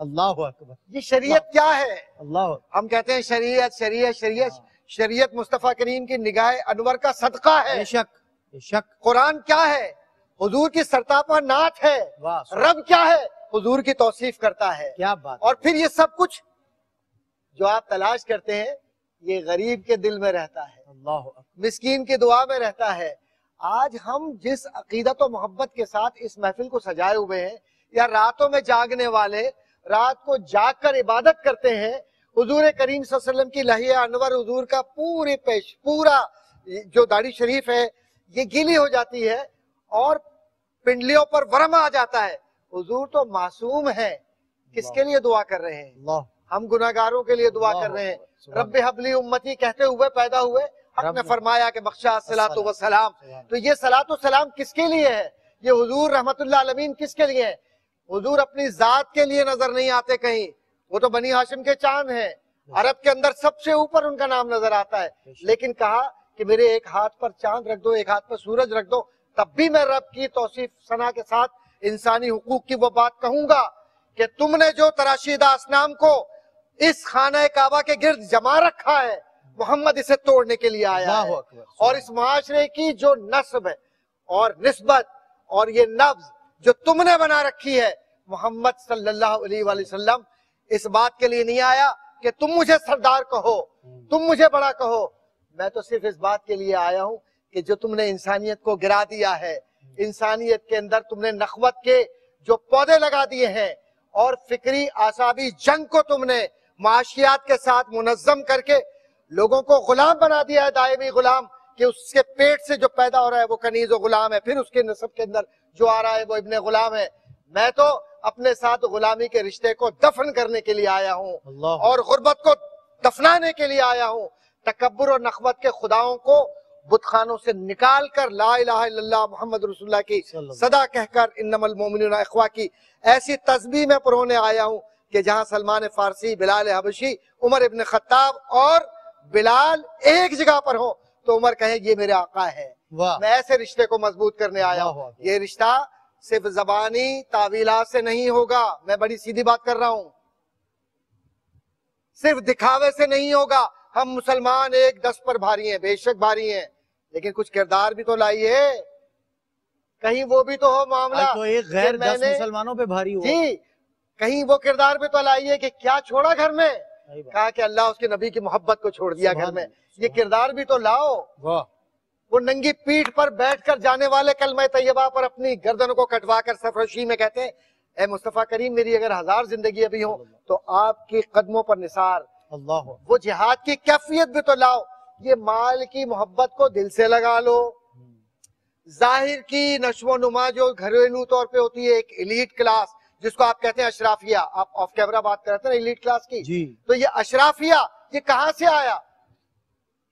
اللہ اکبر. یہ شریعت کیا ہے؟ اللہ. ہم کہتے ہیں شریعت شریعت شریعت. شریعت مصطفیٰ کریم کی نگاہ انور کا صدقہ ہے. بے شک بے شک. قرآن کیا ہے؟ حضور کی سرتاپا نعت ہے. رب کیا ہے؟ حضور کی توصیف کرتا ہے. کیا بات. اور پھر یہ سب کچھ جو آپ تلاش کرتے ہیں یہ غریب کے دل میں رہتا ہے, اللہ مسکین کی دعا میں رہتا ہے. آج ہم جس عقیدت و محبت کے ساتھ اس محفل کو سجائے ہوئے ہیں, یا راتوں میں جاگنے والے رات کو جاگ کر عبادت کرتے ہیں, حضور کریم صلی اللہ علیہ وسلم کی لہیہ انور حضور کا پورا جو داڑھی شریف ہے یہ گیلی ہو جاتی ہے اور پنڈلیوں پر ورم آ جاتا ہے. حضور تو معصوم ہے, کس کے لیے دعا کر رہے ہیں؟ اللہ. ہم گناہگاروں کے لیے دعا کر رہے ہیں. رب حبلی امتی کہتے ہوئے پیدا ہوئے, حق نے فرمایا کہ بخشا الصلاۃ والسلام. تو یہ صلاۃ و سلام کس کے لیے ہے؟ یہ حضور رحمت اللہ عالمین کس کے لیے ہے؟ حضور اپنی ذات کے لیے نظر نہیں آتے کہیں, وہ تو بنی ہاشم کے چاند ہیں, عرب کے اندر سب سے اوپر ان کا نام نظر آتا ہے. لیکن کہا کہ میرے ایک ہاتھ پر چاند رکھ دو, ایک ہاتھ پر سورج رکھ دو, تب بھی میں رب کی توصیف ثنا کے ساتھ انسانی حقوق کی وہ بات کہوں گا کہ تم نے جو تراشیدہ اصنام کو اس خانہ کعبہ کے گرد جما رکھا ہے, محمد اسے توڑنے کے لیے آیا ہے. اور اس معاشرے کی جو نسب ہے اور نسبت اور یہ نبض جو تم نے بنا رکھی ہے, محمد صلی اللہ علیہ وآلہ وسلم اس بات کے لیے نہیں آیا کہ تم مجھے سردار کہو, تم مجھے بڑا کہو. میں تو صرف اس بات کے لیے آیا ہوں کہ جو تم نے انسانیت کو گرا دیا ہے, انسانیت کے اندر تم نے نخوت کے جو پودے لگا دیے ہیں اور فکری اعصابی جنگ کو تم نے معاشیات کے ساتھ منظم کر کے لوگوں کو غلام بنا دیا ہے, دائمی غلام, کہ اس کے پیٹ سے جو پیدا ہو رہا ہے وہ کنیز و غلام ہے, پھر اس کے نسب کے اندر جو آ رہا ہے وہ ابن غلام ہے. میں تو اپنے ساتھ غلامی کے رشتے کو دفن کرنے کے لیے آیا ہوں اور غربت کو دفنانے کے لیے آیا ہوں. تکبر اور نخوت کے خداؤں کو بت خانوں سے نکال کر لا الہ الا اللہ محمد رسول اللہ کی صدا کہہ کر انما المؤمنون اخوہ کی ایسی تسبیح میں پرونے آیا ہوں کہ جہاں سلمان فارسی, بلال حبشی, عمر ابن خطاب اور بلال ایک جگہ پر ہوں تو عمر کہے یہ میرے آقا ہے. میں ایسے رشتے کو مضبوط کرنے آیا ہوں. یہ رشتہ صرف زبانی تعویلات سے نہیں ہوگا, میں بڑی سیدھی بات کر رہا ہوں, صرف دکھاوے سے نہیں ہوگا. ہم مسلمان ایک 10 پر بھاری ہیں, بے شک بھاری ہیں, لیکن کچھ کردار بھی تو لائیے, کہیں وہ بھی تو ہو معاملہ. تو ایک غیر 10 مسلمانوں پہ بھاری ہو. جی, کہیں وہ کردار بھی تو لائیے کہ کیا چھوڑا گھر میں, کہا کہ اللہ اس کے نبی کی محبت کو چھوڑ دیا گھر میں. یہ کردار بھی تو لاؤ. وہ ننگی پیٹھ پر بیٹھ کر جانے والے کلمہ طیبہ پر اپنی گردن کو کٹوا کر سفرشی میں کہتے ہیں اے مصطفیٰ کریم میری اگر 1000 زندگی ابھی ہوں تو آپ کی قدموں پر نثار. اللہ. وہ جہاد کی کیفیت بھی تو لاؤ. یہ مال کی محبت کو دل سے لگا لو. ظاہر کی نشو و نما جو گھریلو طور پہ ہوتی ہے, ایک ایلیٹ کلاس جس کو آپ کہتے ہیں اشرافیہ, آپ آف کیمرہ بات کرتے ہیں ایلیٹ کلاس کی, تو یہ اشرافیہ یہ کہاں سے آیا؟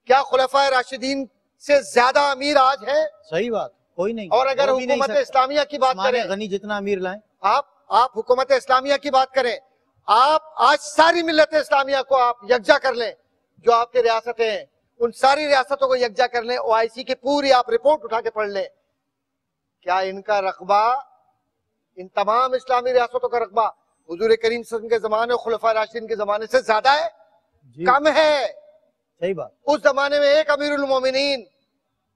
کیا خلفائے راشدین سے زیادہ امیر آج ہے؟ صحیح بات, کوئی نہیں. اور اگر حکومت اسلامیہ کی بات کریں, غنی جتنا امیر لائیں, آپ حکومت اسلامیہ کی بات کریں, آپ آج ساری ملت اسلامیہ کو آپ یکجا کر لیں, جو آپ کی ریاستیں ہیں ان ساری ریاستوں کو یکجا کر لیں, OIC کی پوری آپ رپورٹ اٹھا کے پڑھ لیں, کیا ان کا رقبہ ان تمام اسلامی ریاستوں کا رقبہ حضور کریم صلی اللہ علیہ وسلم کے زمانے اور خلفائے راشدین کے زمانے سے زیادہ ہے؟ کم ہے. صحیح بات. اس زمانے میں ایک امیر المومنین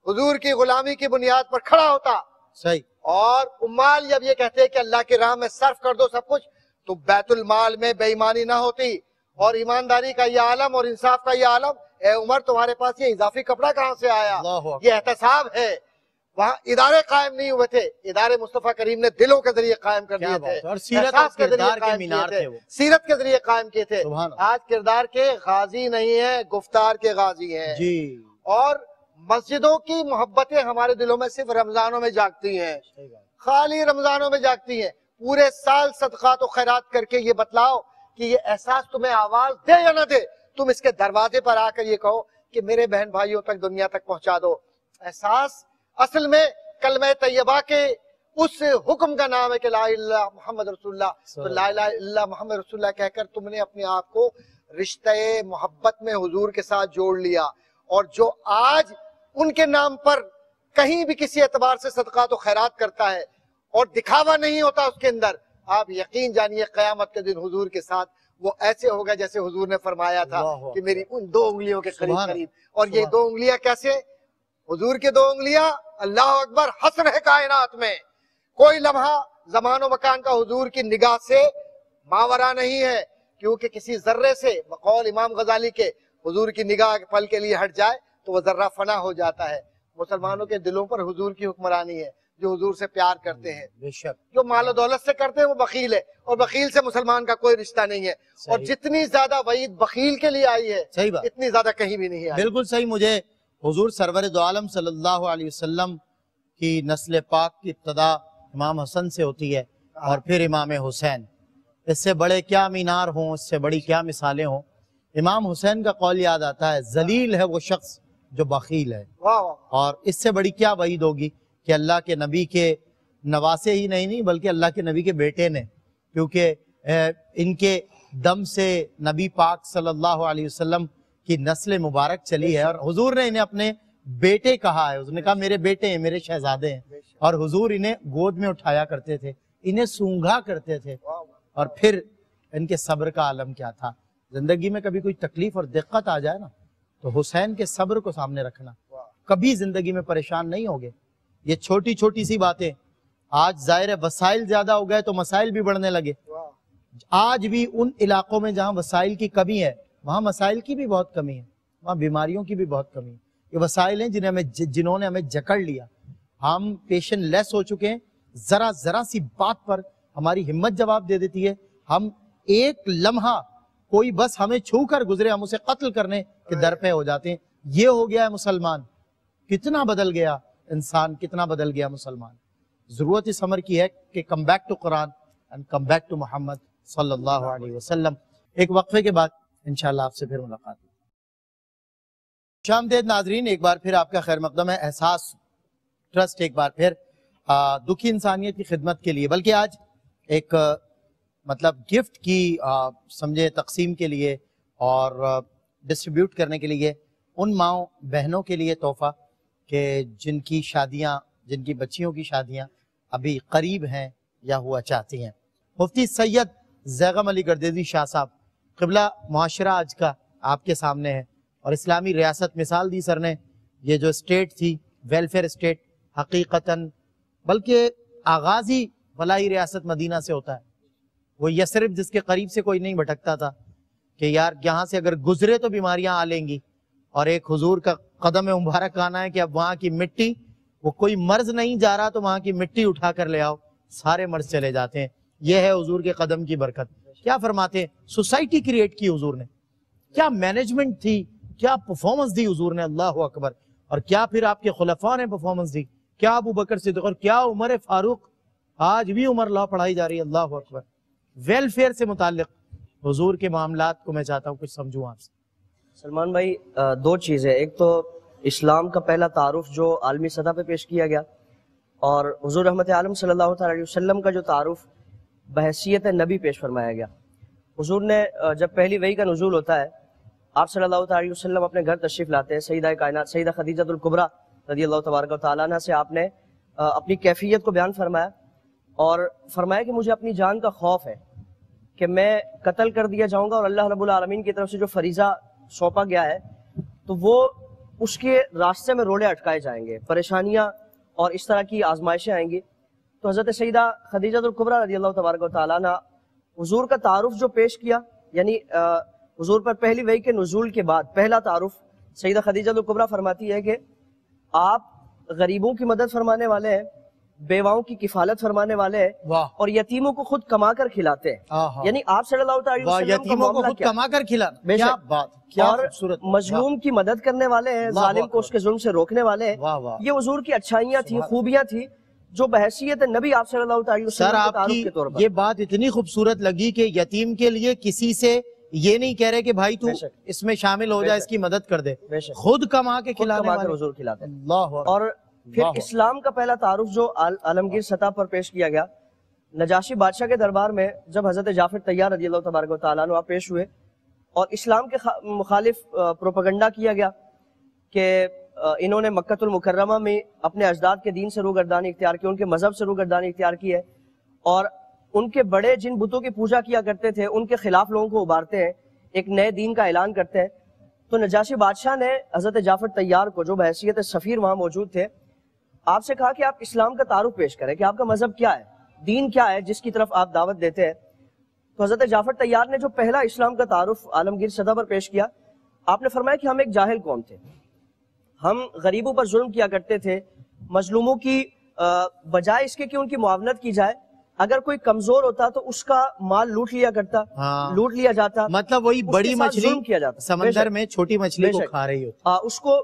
حضور کی غلامی کی بنیاد پر کھڑا ہوتا, صحیح, اور عمال جب یہ کہتے کہ اللہ کی راہ میں صرف کر دو سب کچھ, تو بیت المال میں بے ایمانی نہ ہوتی اور ایمانداری کا یہ عالم اور انصاف کا یہ عالم. اے عمر تمہارے پاس یہ اضافی کپڑا کہاں سے آیا؟ یہ احتساب ہے. وہاں ادارے قائم نہیں ہوئے تھے, ادارے مصطفیٰ کریم نے دلوں کے ذریعے قائم کر دیے تھے, اور سیرت اور کردار کے مینار تھے, سیرت کے ذریعے قائم کیے تھے. آج کردار کے غازی نہیں ہیں, گفتار کے غازی ہیں. اور مسجدوں کی محبتیں ہمارے دلوں میں صرف رمضانوں میں جاگتی ہیں, خالی رمضانوں میں جاگتی ہیں. پورے سال صدقات و خیرات کر کے یہ بتلاؤ کہ یہ احساس تمہیں آواز دے یا نہ دے, تم اس کے دروازے پر آ کر یہ کہو کہ میرے بہن بھائیوں تک دنیا تک پہنچا دو. احساس اصل میں کلمہ طیبہ کے اس حکم کا نام ہے کہ لا الہ الا اللہ محمد رسول اللہ. تو لا الہ الا اللہ محمد رسول اللہ کہہ کر تم نے اپنے آپ کو رشتہ محبت میں حضور کے ساتھ جوڑ لیا, اور جو آج ان کے نام پر کہیں بھی کسی اعتبار سے صدقات و خیرات کرتا ہے اور دکھاوا نہیں ہوتا اس کے اندر, آپ یقین جانیے قیامت کے دن حضور کے ساتھ وہ ایسے ہوگا جیسے حضور نے فرمایا تھا کہ میری ان 2 انگلیوں کے قریب قریب. اور یہ 2 انگلیاں کیسے؟ حضور کے 2 انگلیاں اللہ اکبر حسر ہے کائنات میں. کوئی لمحہ زمان و مکان کا حضور کی نگاہ سے ماورا نہیں ہے، کیونکہ کسی ذرے سے بقول امام غزالی کے حضور کی نگاہ پل کے لیے ہٹ جائے تو وہ ذرہ فنا ہو جاتا ہے. مسلمانوں کے دلوں پر حضور کی حکمرانی ہے، جو حضور سے پیار کرتے ہیں. بے شک جو مال و دولت سے کرتے ہیں وہ بخیل ہے، اور بخیل سے مسلمان کا کوئی رشتہ نہیں ہے. اور جتنی زیادہ وعید بخیل کے لیے آئی ہے صحیح بات، اتنی زیادہ کہیں بھی نہیں آئی. بالکل صحیح. مجھے حضور سرور دو عالم صلی اللہ علیہ وسلم کی نسل پاک کی ابتدا امام حسن سے ہوتی ہے اور پھر امام حسین. اس سے بڑے کیا مینار ہوں، اس سے بڑی کیا مثالیں ہوں. امام حسین کا قول یاد آتا ہے، ذلیل ہے وہ شخص جو بخیل ہے. اور اس سے بڑی کیا وعید ہوگی کہ اللہ کے نبی کے نواسے ہی نہیں بلکہ اللہ کے نبی کے بیٹے نے، کیونکہ ان کے دم سے نبی پاک صلی اللہ علیہ وسلم کی نسل مبارک چلی ہے، اور حضور نے انہیں اپنے بیٹے کہا ہے. حضور نے کہا میرے بیٹے ہیں، میرے شہزادے ہیں. اور حضور انہیں گود میں اٹھایا کرتے تھے، انہیں سونگھا کرتے تھے. اور پھر ان کے صبر کا عالم کیا تھا. زندگی میں کبھی کوئی تکلیف اور دقت آ جائے نا تو حسین کے صبر کو سامنے رکھنا، کبھی زندگی میں پریشان نہیں ہوگے. یہ چھوٹی چھوٹی سی باتیں، آج ظاہر وسائل زیادہ ہو گئے تو مسائل بھی بڑھنے لگے. آج بھی ان علاقوں میں جہاں وسائل کی کمی ہے وہاں مسائل کی بھی بہت کمی ہے، وہاں بیماریوں کی بھی بہت کمی ہے. یہ وسائل ہیں جنہوں نے ہمیں جکڑ لیا. ہم پیشن لیس ہو چکے ہیں، ذرا سی بات پر ہماری ہمت جواب دے دیتی ہے. ہم ایک لمحہ کوئی بس ہمیں چھو کر گزرے ہم اسے قتل کرنے کے در پہ ہو جاتے ہیں. یہ ہو گیا ہے مسلمان. کتنا بدل گیا انسان، کتنا بدل گیا مسلمان. ضرورت اس امر کی ہے کہ come back to Quran and come back to Muhammad صلی اللہ علیہ وسلم. ایک وقفے کے بعد انشاءاللہ آپ سے پھر ملاقات. شامدید ناظرین، ایک بار پھر آپ کا خیر مقدم ہے. احساس ٹرسٹ ایک بار پھر دکھی انسانیت کی خدمت کے لیے، بلکہ آج ایک مطلب گفٹ کی سمجھے تقسیم کے لیے اور ڈسٹریبیوٹ کرنے کے لیے ان ماؤں بہنوں کے لیے تحفہ کہ جن کی شادیاں، جن کی بچیوں کی شادیاں ابھی قریب ہیں یا ہوا چاہتی ہیں. مفتی سید زیغم علی گردیزی شاہ صاحب، قبلہ معاشرہ آج کا آپ کے سامنے ہے، اور اسلامی ریاست مثال دی سر نے. یہ جو اسٹیٹ تھی ویلفیئر اسٹیٹ، حقیقتاً بلکہ آغاز ہی فلاحی ریاست مدینہ سے ہوتا ہے. وہ یثرب جس کے قریب سے کوئی نہیں بھٹکتا تھا کہ یار یہاں سے اگر گزرے تو بیماریاں آ لیں گی، اور ایک حضور کا قدم مبارک آنا ہے کہ اب وہاں کی مٹی، وہ کوئی مرض نہیں جا رہا تو وہاں کی مٹی اٹھا کر لے آؤ، سارے مرض چلے جاتے ہیں. یہ ہے حضور کے قدم کی برکت. کیا فرماتے ہیں؟ سوسائٹی کریٹ کی حضور نے، کیا مینجمنٹ تھی، کیا پرفارمنس دی حضور نے، اللہ اکبر. اور کیا پھر آپ کے خلفاء نے پرفارمنس دی، کیا ابو بکر صدیق اور کیا عمر فاروق. آج بھی عمر لا پڑھائی جا رہی ہے، اللہ اکبر. ویلفیئر سے متعلق حضور کے معاملات کو میں چاہتا ہوں کچھ سمجھوں آپ سے. سلمان بھائی، 2 چیزیں. ایک تو اسلام کا پہلا تعارف جو عالمی سطح پہ پیش کیا گیا، اور حضور رحمت عالم صلی اللہ تعالی علیہ وسلم کا جو تعارف بحیثیت نبی پیش فرمایا گیا. حضور نے جب پہلی وحی کا نزول ہوتا ہے، آپ صلی اللہ تعالی علیہ وسلم اپنے گھر تشریف لاتے ہیں. سیدہ کائنات سیدہ خدیجہ الکبریٰ رضی اللہ تبارک و تعالیٰ عنہ سے آپ نے اپنی کیفیت کو بیان فرمایا، اور فرمایا کہ مجھے اپنی جان کا خوف ہے کہ میں قتل کر دیا جاؤں گا، اور اللہ رب العالمین کی طرف سے جو فریضہ سونپا گیا ہے تو وہ اس کے راستے میں روڑے اٹکائے جائیں گے، پریشانیاں اور اس طرح کی آزمائشیں آئیں گی. تو حضرت سیدہ خدیجہ الکبریٰ رضی اللہ تبارک و تعالیٰ عنہ حضور کا تعارف جو پیش کیا، یعنی حضور پر پہلی وحی کے نزول کے بعد پہلا تعارف، سیدہ خدیجہ الکبریٰ فرماتی ہے کہ آپ غریبوں کی مدد فرمانے والے ہیں، بیواؤں کی کفالت فرمانے والے ہیں، اور یتیموں کو خود کما کر کھلاتے ہیں. یعنی آپ صلی اللہ تعالی علیہ وسلم کا معاملہ کیا؟ کما کر کھلانا، کیا بات، اور مظلوم کی مدد کرنے والے ہیں، ظالم کو اس کے ظلم سے روکنے والے ہیں. یہ حضور کی اچھائیاں تھیں، خوبیاں تھیں جو بحیثیت نبی آپ صلی اللہ تعالی وسلم سر آپ کی یہ بات اتنی خوبصورت لگی کہ یتیم کے لیے کسی سے یہ نہیں کہہ رہے کہ بھائی تو اس میں شامل ہو جائے، اس کی مدد کر دے، خود کما کے کھلانے والے حضور کھلاتے ہیں. اور پھر اسلام کا پہلا تعارف جو عالمگیر سطح پر پیش کیا گیا، نجاشی بادشاہ کے دربار میں جب حضرت جعفر طیار رضی اللہ تبارک و تعالیٰ عنہ پیش ہوئے اور اسلام کے مخالف پروپیگنڈا کیا گیا کہ انہوں نے مکہ المکرمہ میں اپنے اجداد کے دین سے روگردانی اختیار کی، ان کے مذہب سے روگردانی اختیار کی ہے، اور ان کے بڑے جن بتوں کی پوجا کیا کرتے تھے ان کے خلاف لوگوں کو ابھارتے ہیں، ایک نئے دین کا اعلان کرتے ہیں. تو نجاشی بادشاہ نے حضرت جعفر طیار کو، جو بحیثیت سفیر وہاں موجود تھے، آپ سے کہا کہ آپ اسلام کا تعارف پیش کریں کہ آپ کا مذہب کیا ہے، دین کیا ہے جس کی طرف آپ دعوت دیتے ہیں. تو حضرت جعفر طیار نے جو پہلا اسلام کا تعارف عالمگیر سطح پر پیش کیا، آپ نے فرمایا کہ ہم ایک جاہل قوم تھے، ہم غریبوں پر ظلم کیا کرتے تھے، مظلوموں کی بجائے اس کے کہ ان کی معاونت کی جائے، اگر کوئی کمزور ہوتا تو اس کا مال لوٹ لیا کرتا، لوٹ لیا جاتا، مطلب وہی بڑی مچھلی کیا جاتا سمندر میں چھوٹی مچھلی کو کھا رہی ہوتی، اس کو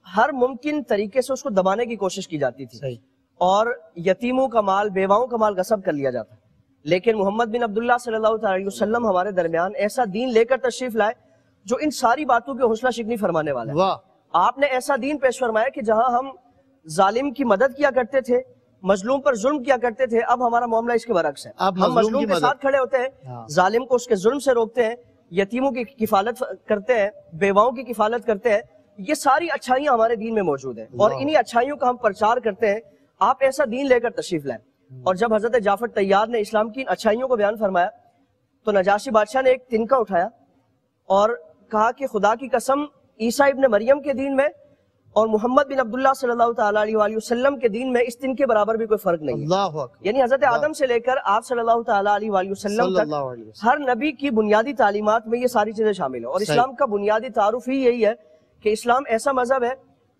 ہر ممکن طریقے سے اس کو دبانے کی کوشش کی جاتی تھی، اور یتیموں کا مال، بیواؤں کا مال غصب کر لیا جاتا. لیکن محمد بن عبداللہ صلی اللہ علیہ وسلم ہمارے درمیان ایسا دین لے کر تشریف لائے جو ان ساری باتوں کی حوصلہ شکنی فرمانے والا ہے. آپ نے ایسا دین پیش فرمایا کہ جہاں ہم ظالم کی مدد کیا کرتے تھے، مظلوم پر ظلم کیا کرتے تھے، اب ہمارا معاملہ اس کے برعکس ہے. ہم مظلوم کے ساتھ کھڑے ہوتے ہیں، ظالم کو اس کے ظلم سے روکتے ہیں، یتیموں کی کفالت کرتے ہیں، بیواؤں کی کفالت کرتے ہیں. یہ ساری اچھائیاں ہمارے دین میں موجود ہیں اور انہی اچھائیوں کا ہم پرچار کرتے ہیں. آپ ایسا دین لے کر تشریف لائیں. اور جب حضرت جعفر طیار نے اسلام کی ان اچھائیوں کو بیان فرمایا تو نجاشی بادشاہ نے ایک تنکا اٹھایا اور کہا کہ خدا کی قسم، عیسیٰ ابن مریم کے دین میں اور محمد بن عبداللہ صلی اللہ تعالیٰ علیہ وسلم کے دین میں اس دن کے برابر بھی کوئی فرق نہیں ہے. یعنی حضرت آدم سے لے کر آپ صلی اللہ تعالیٰ علیہ وسلم تک ہر نبی کی بنیادی تعلیمات میں یہ ساری چیزیں شامل ہیں. اور اسلام کا بنیادی تعارف ہی یہی ہے کہ اسلام ایسا مذہب ہے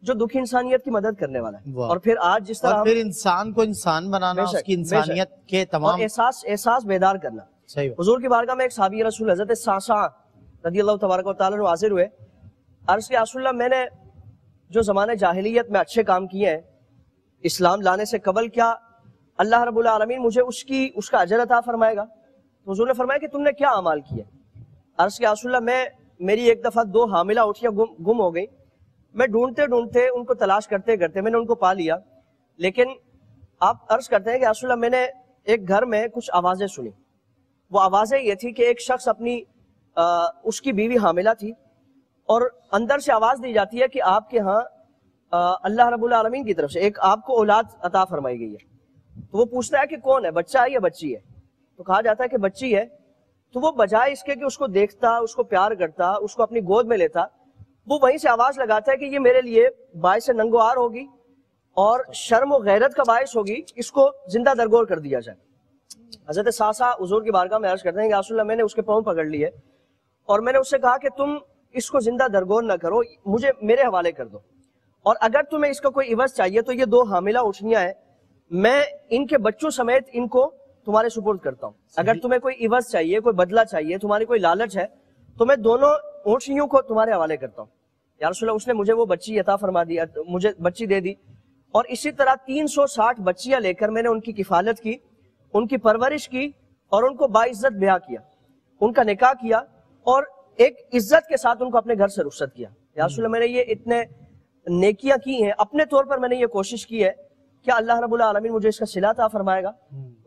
جو دکھی انسانیت کی مدد کرنے والا ہے. اور پھر آج جس طرح پھر انسان کو انسان بنانا، اس کی انسانیت کے تمام احساس بیدار کرنا. حضور کی بارگاہ میں ایک صحابی رسول حضرت صعصع رضی اللہ تبارک و تعالیٰ عنہ حاضر ہوئے. عرض کیا رسول اللہ، میں نے جو زمانے جاہلیت میں اچھے کام کیے ہیں، اسلام لانے سے قبل، کیا اللہ رب العالمین مجھے اس کا اجر عطا فرمائے گا؟ تو حضور نے فرمایا کہ تم نے کیا اعمال کیے؟ عرض کیا رسول اللہ، میری ایک دفعہ 2 حاملہ اٹھیاں گم ہو گئی. میں ڈھونڈتے ڈھونڈتے ان کو تلاش کرتے کرتے میں نے ان کو پا لیا. لیکن آپ عرض کرتے ہیں کہ رسول اللہ، میں نے ایک گھر میں کچھ آوازیں سنی. وہ آوازیں یہ تھی کہ ایک شخص اس کی بیوی حاملہ تھی اور اندر سے آواز دی جاتی ہے کہ آپ کے ہاں اللہ رب العالمین کی طرف سے ایک آپ کو اولاد عطا فرمائی گئی ہے. تو وہ پوچھتا ہے کہ کون ہے، بچہ ہے یا بچی ہے؟ تو کہا جاتا ہے کہ بچی ہے. تو وہ بجائے اس کے کہ اس کو دیکھتا، اس کو پیار کرتا، اس کو اپنی گود میں لیتا، وہ وہیں سے آواز لگاتا ہے کہ یہ میرے لیے باعث ننگوار ہوگی اور شرم و غیرت کا باعث ہوگی، اس کو زندہ درگور کر دیا جائے. حضرت صعصع حضور کی بارگاہ میں عرض کرتے ہیں کہ رسول اللہ، میں نے اس کے پاؤں پکڑ لیے اور میں نے اس سے کہا کہ تم اس کو زندہ درگور نہ کرو، میرے حوالے کر دو، اور اگر تمہیں اس کا کوئی عوض چاہیے تو یہ 2 حاملہ اٹھنیاں ہیں، میں ان کے بچوں سمیت ان کو تمہارے سپرد کرتا ہوں. اگر تمہیں کوئی عوض چاہیے، کوئی بدلہ چاہیے، تمہاری کوئی لالچ ہے تو میں دونوں اونٹنیوں کو تمہارے حوالے کرتا ہوں. یا رسول اللہ، اس نے مجھے وہ بچی عطا فرما دی، مجھے بچی دے دی. اور اسی طرح 360 بچیاں لے کر میں نے ان کی کفالت کی، ان کی پرورش کی اور ان کو باعزت بیاہ کیا، ان کا نکاح کیا اور ایک عزت کے ساتھ ان کو اپنے گھر سے رخصت کیا. یا رسول اللہ، میں نے یہ اتنے نیکیاں کی ہیں، اپنے طور پر میں نے یہ کوشش کی ہے، کیا اللہ رب العالمین مجھے اس کا صلہ عطا فرمائے گا؟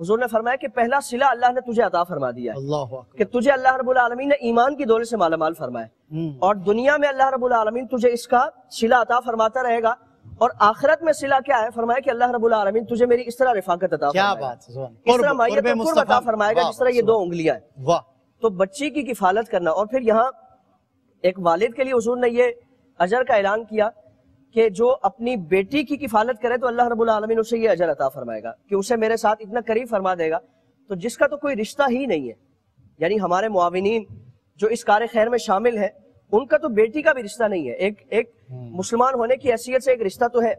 حضور نے فرمایا کہ پہلا صلہ اللہ نے تجھے عطا فرما دیا ہے کہ تجھے اللہ رب العالمین نے ایمان کی دولت سے مالا مال فرمایا، اور دنیا میں اللہ رب العالمین تجھے اس کا صلہ عطا فرماتا رہے گا. اور آخرت میں صلہ کیا ہے؟ فرمایا کہ اللہ رب العالمین تجھے میری اس طرح رفاقت عطا فرمائے گا، اس طرح مائیت و قرب عطا فرمائے گا جس طرح یہ 2 انگلیاں ہیں. تو بچی کی کفالت کرنا. اور پھر یہاں ایک والد کے لیے حضور نے یہ اجر کا اعلان کیا کہ جو اپنی بیٹی کی کفالت کرے تو اللہ رب العالمین اسے یہ اجر عطا فرمائے گا کہ اسے میرے ساتھ اتنا قریب فرما دے گا تو جس کا تو کوئی رشتہ ہی نہیں ہے. یعنی ہمارے معاونین جو اس کار خیر میں شامل ہیں ان کا تو بیٹی کا بھی رشتہ نہیں ہے. ایک مسلمان ہونے کی حیثیت سے ایک رشتہ تو ہے،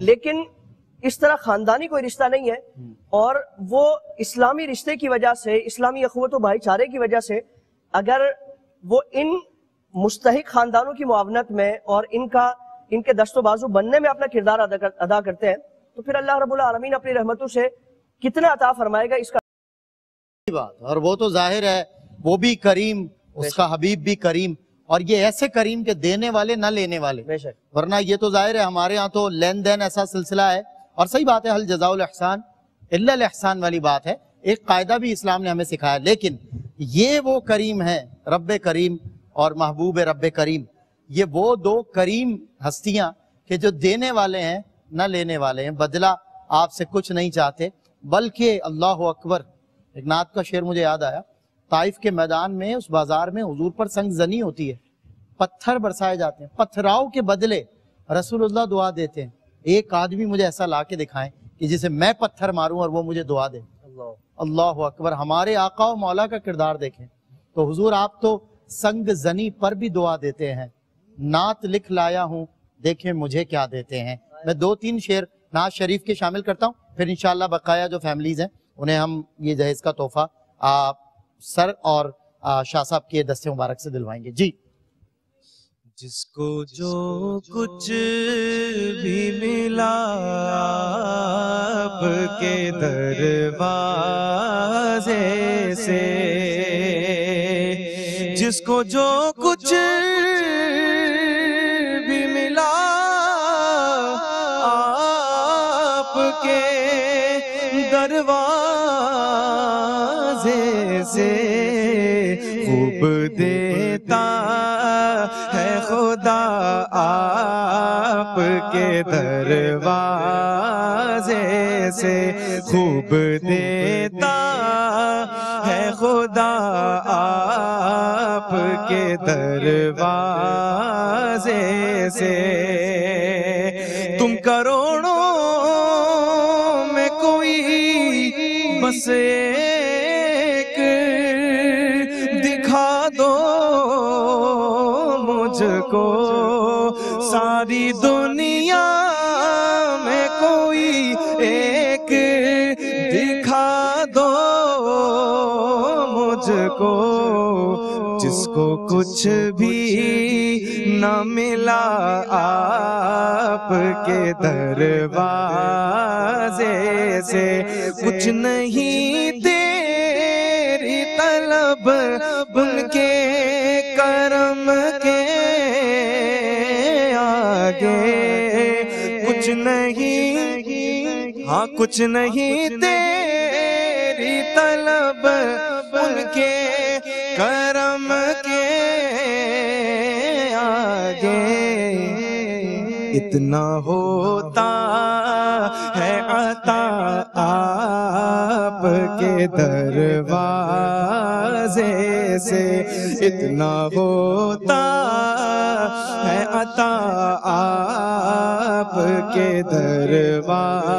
لیکن اس طرح خاندانی کوئی رشتہ نہیں ہے. اور وہ اسلامی رشتے کی وجہ سے، اسلامی اخوت و بھائی چارے کی وجہ سے اگر وہ ان مستحق خاندانوں کی معاونت میں اور ان کے دست و بازو بننے میں اپنا کردار ادا کرتے ہیں تو پھر اللہ رب العالمین اپنی رحمتوں سے کتنا عطا فرمائے گا اس کا بات. اور وہ تو ظاہر ہے وہ بھی کریم، اس کا حبیب بھی کریم، اور یہ ایسے کریم کے دینے والے نہ لینے والے. ورنہ یہ تو ظاہر ہے ہمارے ہاں تو لین دین ایسا سلسلہ ہے. اور صحیح بات ہے، حل جزاء الاحسان الا الاحسان والی بات ہے، ایک قاعدہ بھی اسلام نے ہمیں سکھایا. لیکن یہ وہ کریم ہے، رب کریم اور محبوب رب کریم، یہ وہ 2 کریم ہستیاں کہ جو دینے والے ہیں نہ لینے والے ہیں. بدلہ آپ سے کچھ نہیں چاہتے، بلکہ اللہ اکبر ایک نعت کا شعر مجھے یاد آیا، طائف کے میدان میں اس بازار میں حضور پر سنگ زنی ہوتی ہے، پتھر برسائے جاتے ہیں، پتھراؤ کے بدلے رسول اللہ دعا دیتے ہیں، ایک آدمی مجھے ایسا لا کے دکھائیں کہ جسے میں پتھر ماروں اور وہ مجھے دعا دے۔ اللہ اکبر، ہمارے آقا و مولا کا کردار دیکھیں۔ تو حضور آپ تو سنگ زنی پر بھی دعا دیتے ہیں، نعت لکھ لایا ہوں دیکھیں مجھے کیا دیتے ہیں۔ میں 2-3 شعر نعت شریف کے شامل کرتا ہوں، پھر انشاءاللہ بقایا جو فیملیز ہیں انہیں ہم یہ جہیز کا تحفہ سر اور شاہ صاحب کے دستے مبارک سے دلوائیں گے۔ جی، جس کو جو کچھ بھی ملا آپ کے دروازے سے، جس کو جو کچھ بھی ملا آپ کے دروازے سے، خوب دیتا ہے خدا آپ کے دروازے سے، خوب دیتا ہے خدا آپ کے دروازے سے۔ تم کروڑوں میں کوئی بس ایک دکھا دو مجھ کو، ساری دنیا میں کوئی ایک دکھا دو مجھ کو، جس کو کچھ بھی نہ ملا آپ کے دروازے سے، کچھ نہیں تیری طلب ان کے کرم کے آگے، کچھ نہیں، ہاں کچھ نہیں تیری طلب ان کے کرم کے آگے، اتنا ہوتا ہے عطا آپ کے دروازے سے، اتنا ہوتا ہے عطا آپ کے دروازے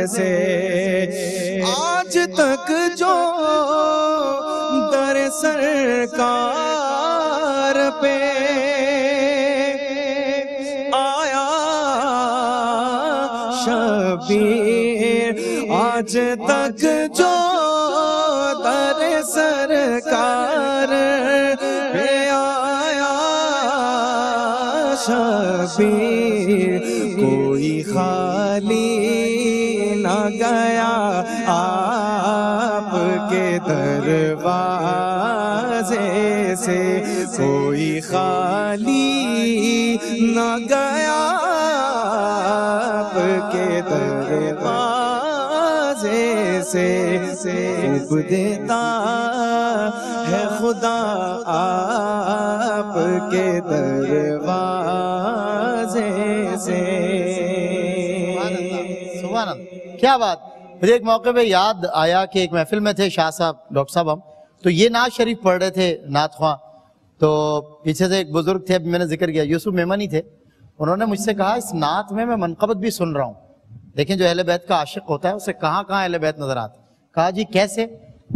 سے۔ آج تک جو در سرکار پہ آیا شبیر، آج تک جو در سرکار پہ آیا شبیر، کوئی خالی نہ گیا آپ کے دروازے سے، کوئی خالی نہ گیا آپ کے دروازے سے، خوب دیتا ہے خدا آپ کے دروازے سے۔ سبحان اللہ، کیا بات۔ مجھے ایک موقع پہ یاد آیا کہ ایک محفل میں تھے شاہ صاحب، ڈاکٹر صاحب، ہم تو یہ نعت شریف پڑھ رہے تھے، نعت خواں، تو پیچھے سے ایک بزرگ تھے، ابھی میں نے ذکر کیا، یوسف میمنی تھے، انہوں نے مجھ سے کہا اس نعت میں منقبت بھی سن رہا ہوں۔ دیکھیں جو اہل بیت کا عاشق ہوتا ہے اسے کہاں کہاں اہل بیت نظر آتا ہے۔ کہا جی کیسے؟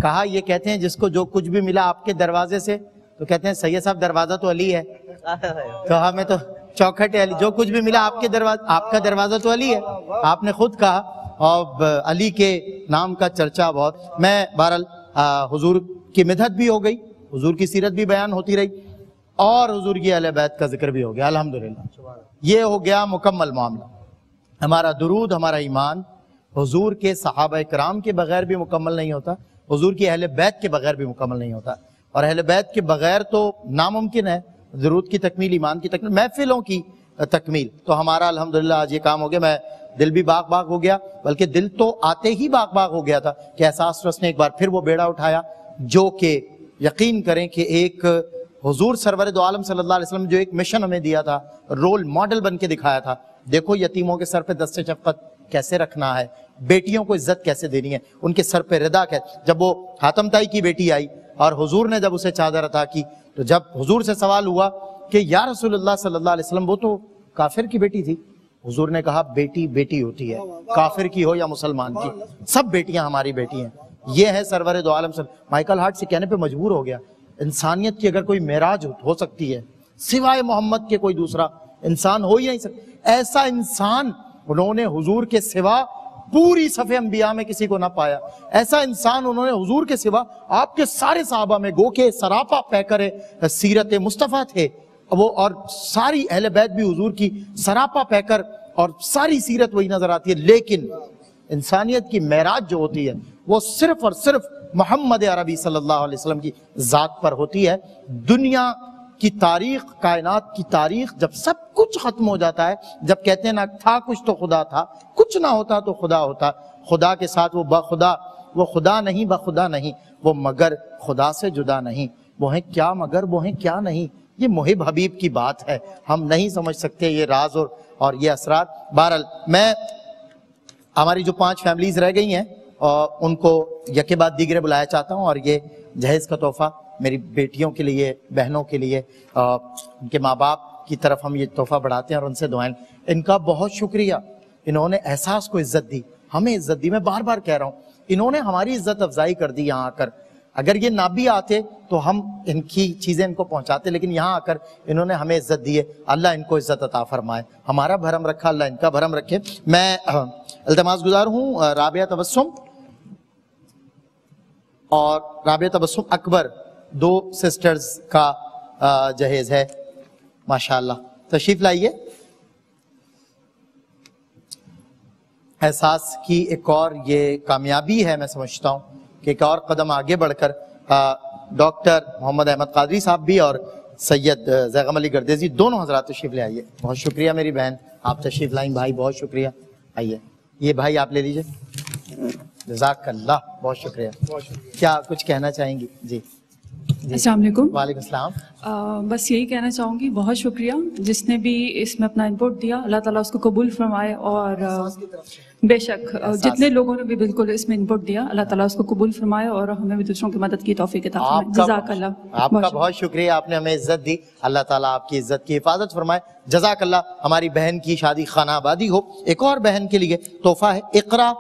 کہا یہ کہتے ہیں جس کو جو کچھ بھی ملا آپ کے دروازے سے، تو کہتے ہیں سید صاحب دروازہ تو علی ہے۔ کہا میں تو چوکھٹ ہے علی، جو کچھ بھی ملا آپ کے دروازے، آپ کا دروازہ تو علی ہے، آپ نے خود کہا، اور علی کے نام کا چرچا بہت۔ میں بہرحال حضور کی مدحت بھی ہو گئی، حضور کی سیرت بھی بیان ہوتی رہی، اور حضور کی اہل بیت کا ذکر بھی ہو گیا، الحمدللہ۔ یہ ہو گیا مکمل معاملہ۔ ہمارا درود، ہمارا ایمان حضور کے صحابہ کرام کے بغیر بھی مکمل نہیں ہوتا، حضور کی اہل بیت کے بغیر بھی مکمل نہیں ہوتا، اور اہل بیت کے بغیر تو ناممکن ہے درود کی تکمیل، ایمان کی تکمیل، محفلوں کی تکمیل۔ تو ہمارا الحمدللہ آج یہ کام ہو گیا، میں دل بھی باغ باغ ہو گیا، بلکہ دل تو آتے ہی باغ باغ ہو گیا تھا کہ احساس ٹرسٹ نے ایک بار پھر وہ بیڑا اٹھایا، جو کہ یقین کریں کہ ایک حضور سرور دو عالم صلی اللہ علیہ وسلم جو ایک مشن ہمیں دیا تھا، رول ماڈل بن کے دکھایا تھا، دیکھو یتیموں کے سر پہ دست شفقت، کیسے رکھنا ہے, بیٹیوں کو عزت کیسے دینی ہے, ان کے سر پہ ردا کیسے. جب وہ حاتم تائی کی بیٹی آئی اور حضور نے جب اسے چادر عطا کی, تو جب حضور سے سوال ہوا کہ یا رسول اللہ صلی اللہ علیہ وسلم وہ تو کافر کی بیٹی تھی, حضور نے کہا بیٹی بیٹی ہوتی ہے, کافر کی ہو یا مسلمان کی, سب بیٹیاں ہماری بیٹی ہیں. یہ ہے سرور دو عالم مائیکل ہارٹ سے کہنے پہ مجبور ہو گیا, انسانیت کی اگر کوئی معراج ہو سکتی ہے سوائے محمد کے کوئی دوسرا انسان ہو ہی نہیں سکتا. ایسا انسان انہوں نے حضور کے سوا پوری صف انبیاء میں کسی کو نہ پایا. ایسا انسان انہوں نے حضور کے سوا آپ کے سارے صحابہ میں, گو کے سراپا پیکر سیرت مصطفیٰ تھے وہ, اور ساری اہل بیت بھی حضور کی سراپا پیکر اور ساری سیرت وہی نظر آتی ہے. لیکن انسانیت کی معراج جو ہوتی ہے وہ صرف اور صرف محمد عربی صلی اللہ علیہ وسلم کی ذات پر ہوتی ہے. دنیا کی تاریخ, کائنات کی تاریخ, جب سب کچھ ختم ہو جاتا ہے, جب کہتے ہیں نہ تھا کچھ تو خدا تھا, کچھ نہ ہوتا تو خدا ہوتا, خدا کے ساتھ وہ بخدا, وہ خدا نہیں بخدا نہیں, وہ مگر خدا سے جدا نہیں, وہ ہیں کیا مگر وہ ہیں کیا نہیں. یہ محب حبیب کی بات ہے, ہم نہیں سمجھ سکتے یہ راز اور یہ اسرار. بہرحال میں ہماری جو 5 فیملیز رہ گئی ہیں ان کو یکے بعد دیگرے بلایا چاہتا ہوں, اور یہ جہیز کا تحفہ میری بیٹیوں کے لیے, بہنوں کے لیے, ان کے ماں باپ کی طرف ہم یہ تحفہ بڑھاتے ہیں اور ان سے دعائیں. ان کا بہت شکریہ, انہوں نے احساس کو عزت دی, ہمیں عزت دی. میں بار بار کہہ رہا ہوں انہوں نے ہماری عزت افزائی کر دی یہاں آ کر. اگر یہ نہ بھی آتے تو ہم ان کی چیزیں ان کو پہنچاتے, لیکن یہاں آ کر انہوں نے ہمیں عزت دی ہے. اللہ ان کو عزت عطا فرمائے, ہمارا بھرم رکھا, اللہ ان کا بھرم رکھے. میں التماس گزار ہوں رابعہ تبسم اور رابعہ تبسم اکبر, 2 سسٹرز کا جہیز ہے. ماشاءاللہ تشریف لائیے. احساس کی ایک اور یہ کامیابی ہے, میں سمجھتا ہوں کہ ایک اور قدم آگے بڑھ کر ڈاکٹر محمد احمد قادری صاحب بھی اور سید زیغم علی گردیزی دونوں حضرات تشریف لے آئیے. بہت شکریہ میری بہن, آپ تشریف لائیں. بھائی بہت شکریہ, آئیے. یہ بھائی آپ لے لیجئے. جزاک اللہ, بہت شکریہ. کیا کچھ کہنا چاہیں گی؟ جی السلام علیکم. وعلیکم السلام. بس یہی کہنا چاہوں گی بہت شکریہ جس نے بھی اس میں اپنا انپٹ دیا, اللہ تعالیٰ اس کو قبول فرمائے. اور بے شک جتنے لوگوں نے بھی بالکل اس میں انپٹ دیا, اللہ تعالیٰ اس کو قبول فرمائے اور ہمیں بھی دوسروں کی مدد کی توفیق عطا فرمائے. جزاک اللہ. آپ کا بہت شکریہ, آپ نے ہمیں عزت دی, اللہ تعالیٰ آپ کی عزت کی حفاظت فرمائے. جزاک اللہ. ہماری بہن کی شادی خانہ آبادی ہو. ایک اور بہن کے لیے تحفہ ہے, اقرا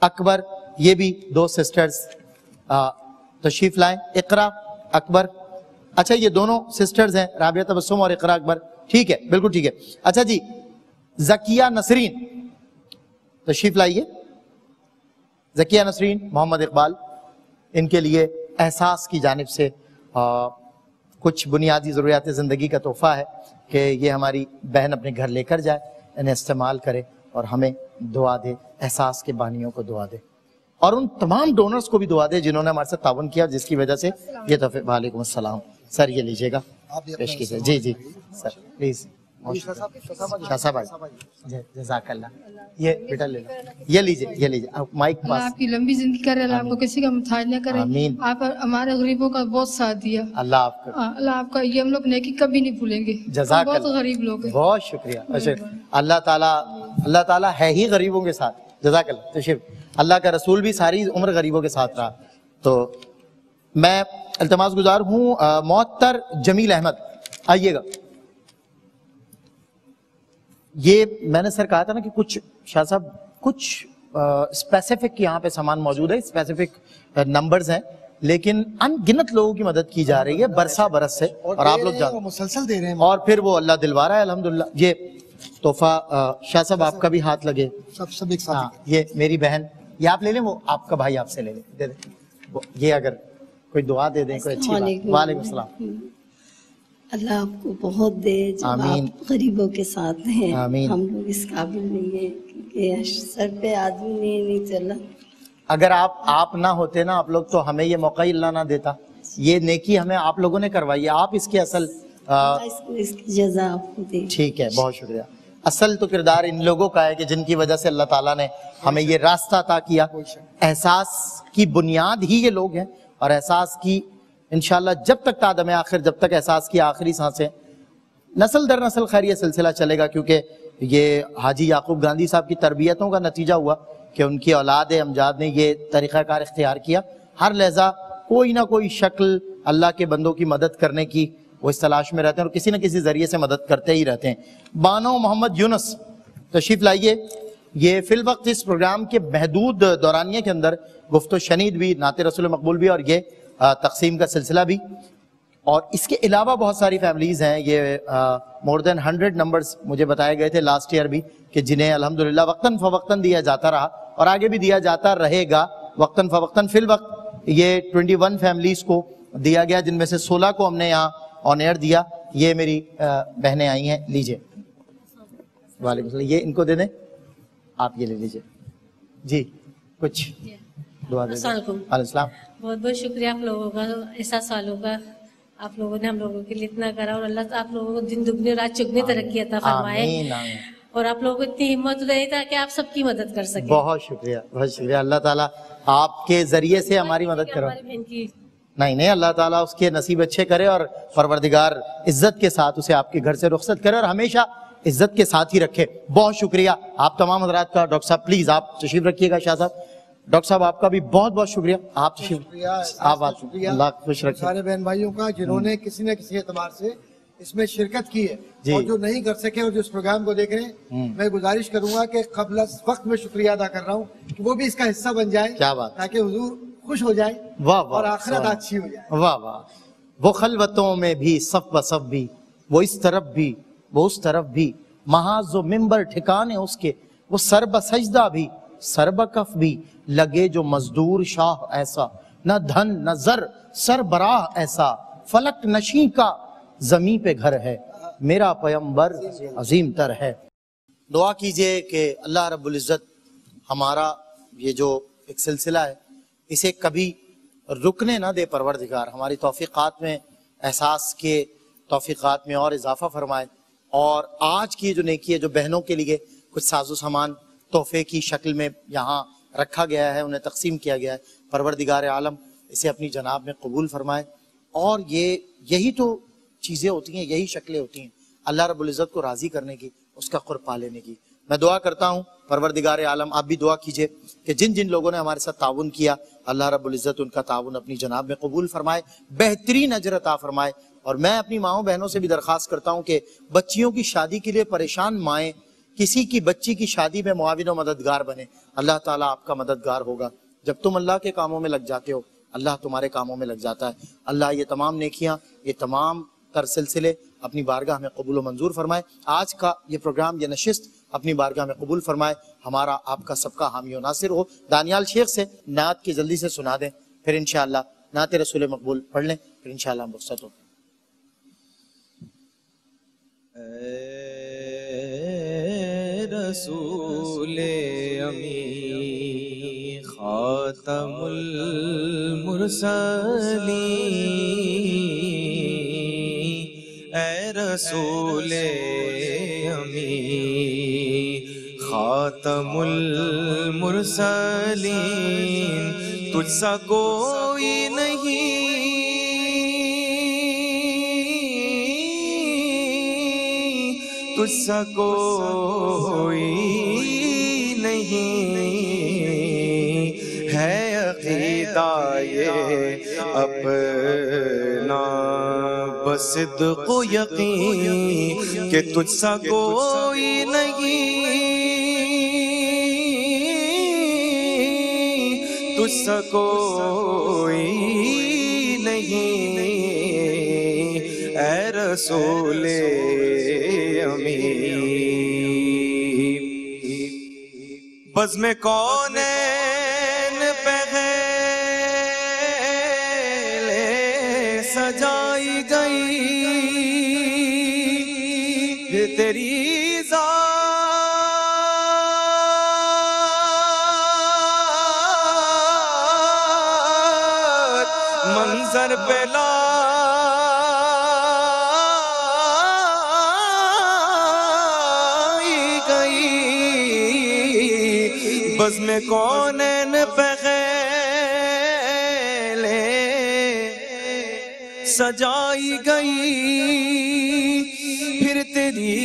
اکبر, یہ بھی 2 سسٹرز تشریف لائیں. اقرا اکبر, اچھا یہ دونوں سسٹرز ہیں, رابعہ تبسم اور اقرا اکبر. ٹھیک ہے, بالکل ٹھیک ہے. اچھا جی, زکیہ نسرین تشریف لائیے. زکیہ نسرین, محمد اقبال, ان کے لیے احساس کی جانب سے کچھ بنیادی ضروریات زندگی کا تحفہ ہے کہ یہ ہماری بہن اپنے گھر لے کر جائے, انہیں استعمال کرے اور ہمیں دعا دے, احساس کے بانیوں کو دعا دے, اور ان تمام ڈونرز کو بھی دعا دے جنہوں نے ہمارے ساتھ تعاون کیا, جس کی وجہ سے یہ تحفے. وعلیکم السلام. سر یہ لیجیے گا, پیش کیجیے. جی جی سر پلیز. شاہ صاحب آئیے. جزاک اللہ. یہ بیٹا لے لو, یہ لیجیے, یہ لیجیے. مائک پاس. آپ کی لمبی زندگی کرے, اللہ آپ کو کسی کا محتاج نہ کرے. آمین. آپ ہمارے غریبوں کا بہت ساتھ دیا, اللہ آپ کا. اللہ آپ کا یہ ہم لوگ نیکی کبھی نہیں بھولیں گے. جزاک بہت اللہ. غریب لوگ ہیں. بہت شکریہ. اچھا اللہ تعالیٰ ہے ہی غریبوں کے ساتھ. جزاک اللہ. تشریف. اللہ کا رسول بھی ساری عمر غریبوں کے ساتھ رہا. تو میں التماس گزار ہوں معطر جمیل احمد, آئیے گا. یہ میں نے سر کہا تھا نا کہ کچھ شاہ صاحب کچھ اسپیسیفک یہاں پہ سامان موجود ہے, اسپیسیفک نمبرز ہیں, لیکن ان گنت لوگوں کی مدد کی جا رہی ہے برسا برس سے, اور آپ لوگ جانتے ہیں مسلسل دے رہے ہیں, اور پھر وہ اللہ دلوا رہا ہے الحمدللہ. یہ تحفہ شاہ صاحب آپ کا بھی ہاتھ لگے. سب ایک ساتھ. یہ میری بہن, یہ آپ لے لیں, وہ آپ کا بھائی آپ سے لے لیں, دے دیں. یہ اگر کوئی دعا دے دیں, کوئی اچھی بات. وعلیکم السلام. اللہ آپ کو بہت دے, جب آپ غریبوں کے ساتھ ہیں. ہم لوگ اس قابل نہیں ہیں کیونکہ سر پہ آدمی نہیں چلا. اگر آپ نہ ہوتے نا آپ لوگ, تو ہمیں یہ موقع ہی اللہ نہ دیتا. یہ نیکی ہمیں آپ لوگوں نے کروائی ہے, آپ اس کے اصل اس کی جزا آپ کو دے. ٹھیک ہے, بہت شکریہ. اصل تو کردار ان لوگوں کا ہے کہ جن کی وجہ سے اللہ تعالیٰ نے ہمیں یہ راستہ عطا کیا. احساس کی بنیاد ہی یہ لوگ ہیں, اور احساس کی انشاءاللہ جب تک تا دم آخر, جب تک احساس کی آخری سانسیں, نسل در نسل خیر یہ سلسلہ چلے گا, کیونکہ یہ حاجی یعقوب گاندھی صاحب کی تربیتوں کا نتیجہ ہوا کہ ان کی اولاد امجاد نے یہ طریقہ کار اختیار کیا. ہر لحظہ کوئی نہ کوئی شکل اللہ کے بندوں کی مدد کرنے کی وہ اس تلاش میں رہتے ہیں اور کسی نہ کسی ذریعے سے مدد کرتے ہی رہتے ہیں. بانو محمد یونس تشریف لائیے. یہ فی الوقت اس پروگرام کے محدود دورانیے کے اندر گفت و شنید بھی، نعت رسول مقبول بھی اور یہ تقسیم کا سلسلہ بھی، اور اس کے علاوہ بہت ساری فیملیز ہیں. یہ مور دین 100 نمبرز مجھے بتائے گئے تھے لاسٹ ایئر بھی کہ جنہیں الحمدللہ وقتاً فوقتاً دیا جاتا رہا اور آگے بھی دیا جاتا رہے گا وقتاً فوقتاً. فی الوقت یہ 21 فیملیز کو دیا گیا جن میں سے 16 کو ہم نے یہاں آن ایئر دیا. یہ میری بہنیں آئی ہیں، لیجئے. وعلیکم السلام. یہ ان کو دے دیں، آپ یہ لے لیجئے. جی کچھ دعا دے دیں. السلام علیکم. علیہ السلام. بہت بہت شکریہ آپ لوگوں کا، ایسا سالوں کا آپ لوگوں نے ہم لوگوں کے لیے اتنا کرا، اور اللہ آپ لوگوں کو دن دگنی رات چگنی ترقی عطا فرمائے. آمین آمین. اور آپ لوگوں کو اتنی ہمت رہی تاکہ آپ سب کی مدد کر سکیں. بہت شکریہ، بہت شکریہ. اللہ تعالیٰ آپ کے ذریعے سے ہماری مدد کرو. ہماری بہن کی نہیں اللہ تعالیٰ اس کے نصیب اچھے کرے اور پروردگار عزت کے ساتھ اسے آپ کے گھر سے رخصت کرے اور ہمیشہ عزت کے ساتھ ہی رکھے. بہت شکریہ آپ تمام حضرات کا. ڈاکٹر صاحب پلیز آپ تشریف رکھیے گا. شاہ صاحب، ڈاکٹر صاحب آپ کا بھی بہت بہت شکریہ. آپ تشریف اللہ خوش رکھے. سارے بہن بھائیوں کا جنہوں نے کسی نہ کسی اعتبار سے اس میں شرکت کی ہے اور جو نہیں کر سکے اور جو اس پروگرام کو دیکھ رہے ہیں، میں گزارش کروں گا کہ قبل از وقت میں شکریہ ادا کر رہا ہوں کہ وہ بھی اس کا حصہ بن جائے. کیا بات، تاکہ حضور خوش ہو جائے اور آخرت اچھی ہو جائے. واہ واہ. وہ خلوتوں میں بھی صف بصف بھی، وہ اس طرف بھی وہ اس طرف بھی، محاذ و منبر ٹھکانے اس کے، وہ سر بسجدہ بھی سر بکف بھی، لگے جو مزدور شاہ ایسا، نہ دھن نہ زر سر براہ ایسا، فلک نشیں کا زمین پہ گھر ہے، میرا پیمبر عظیم تر ہے. دعا کیجئے کہ اللہ رب العزت ہمارا یہ جو ایک سلسلہ ہے اسے کبھی رکنے نہ دے. پروردگار ہماری توفیقات میں، احساس کے توفیقات میں اور اضافہ فرمائے. اور آج کی جو نیکی ہے، جو بہنوں کے لیے کچھ ساز و سامان تحفے کی شکل میں یہاں رکھا گیا ہے، انہیں تقسیم کیا گیا ہے، پروردگار عالم اسے اپنی جناب میں قبول فرمائے. اور یہی تو چیزیں ہوتی ہیں، یہی شکلیں ہوتی ہیں اللہ رب العزت کو راضی کرنے کی، اس کا قرب پا لینے کی. میں دعا کرتا ہوں پروردگار عالم آپ بھی دعا کیجئے کہ جن جن لوگوں نے ہمارے ساتھ تعاون کیا، اللہ رب العزت ان کا تعاون اپنی جناب میں قبول فرمائے، بہترین اجر عطا فرمائے. اور میں اپنی ماؤں بہنوں سے بھی درخواست کرتا ہوں کہ بچیوں کی شادی کے لیے پریشان مائیں کسی کی بچی کی شادی میں معاون و مددگار بنے. اللہ تعالیٰ آپ کا مددگار ہوگا. جب تم اللہ کے کاموں میں لگ جاتے ہو، اللہ تمہارے کاموں میں لگ جاتا ہے. اللہ یہ تمام نیکیاں، یہ تمام تر سلسلے اپنی بارگاہ میں قبول و منظور فرمائے. آج کا یہ پروگرام، یہ نشست اپنی بارگاہ میں قبول فرمائے. ہمارا آپ کا سب کا حامی و ناصر ہو. دانیال شیخ سے نعت کی جلدی سے سنا دیں، پھر انشاءاللہ نعت رسول مقبول پڑھ لیں، پھر انشاءاللہ ہم رخصت ہو. اے رسول امی خاتم المرسلین، اے رسول امی خاتم المرسلین، تجھ سا کوئی نہیں، تجھ سا کوئی نہیں ہے. عقیدہ یہ اپنا بصدق و یقین کہ تجھ سا کوئی نہیں، تجھ سا کوئی نہیں اے رسول بزم کونین پہلے سجائی گئی، تیری ذات منظر پہ بزم کونین پہلے سجائی گئی، پھر تیری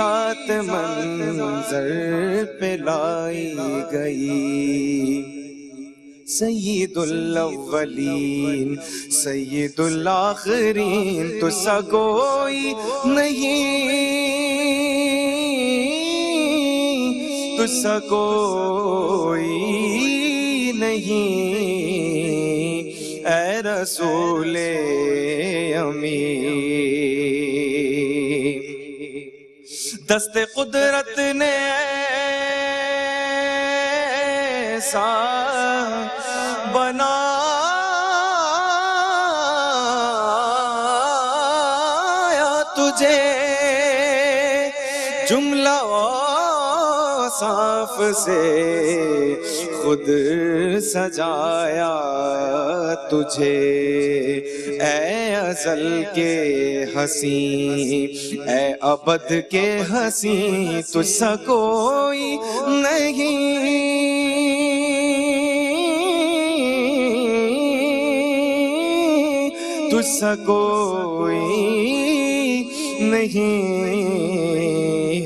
ذات منظر پہ لائی گئی. سید الاولین سید الآخرین تو سا کوئی نہیں، تو سا کوئی نہیں، اے رسول امین. دست قدرت نے ایسا بنایا تجھے، جملہ اوصاف سے خود سجایا تجھے. اے ازل کے حسین، اے ابد کے حسین، تجھ سا کوئی نہیں، تجھ سا کوئی نہیں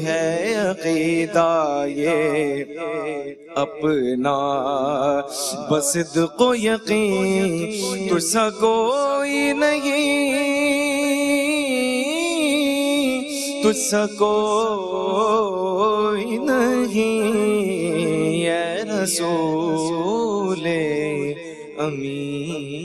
ہے. عقیدہ یہ اپنا بصدق و یقین، تجھ سا کوئی نہیں، تجھ سا کوئی نہیں، اے رسول امین.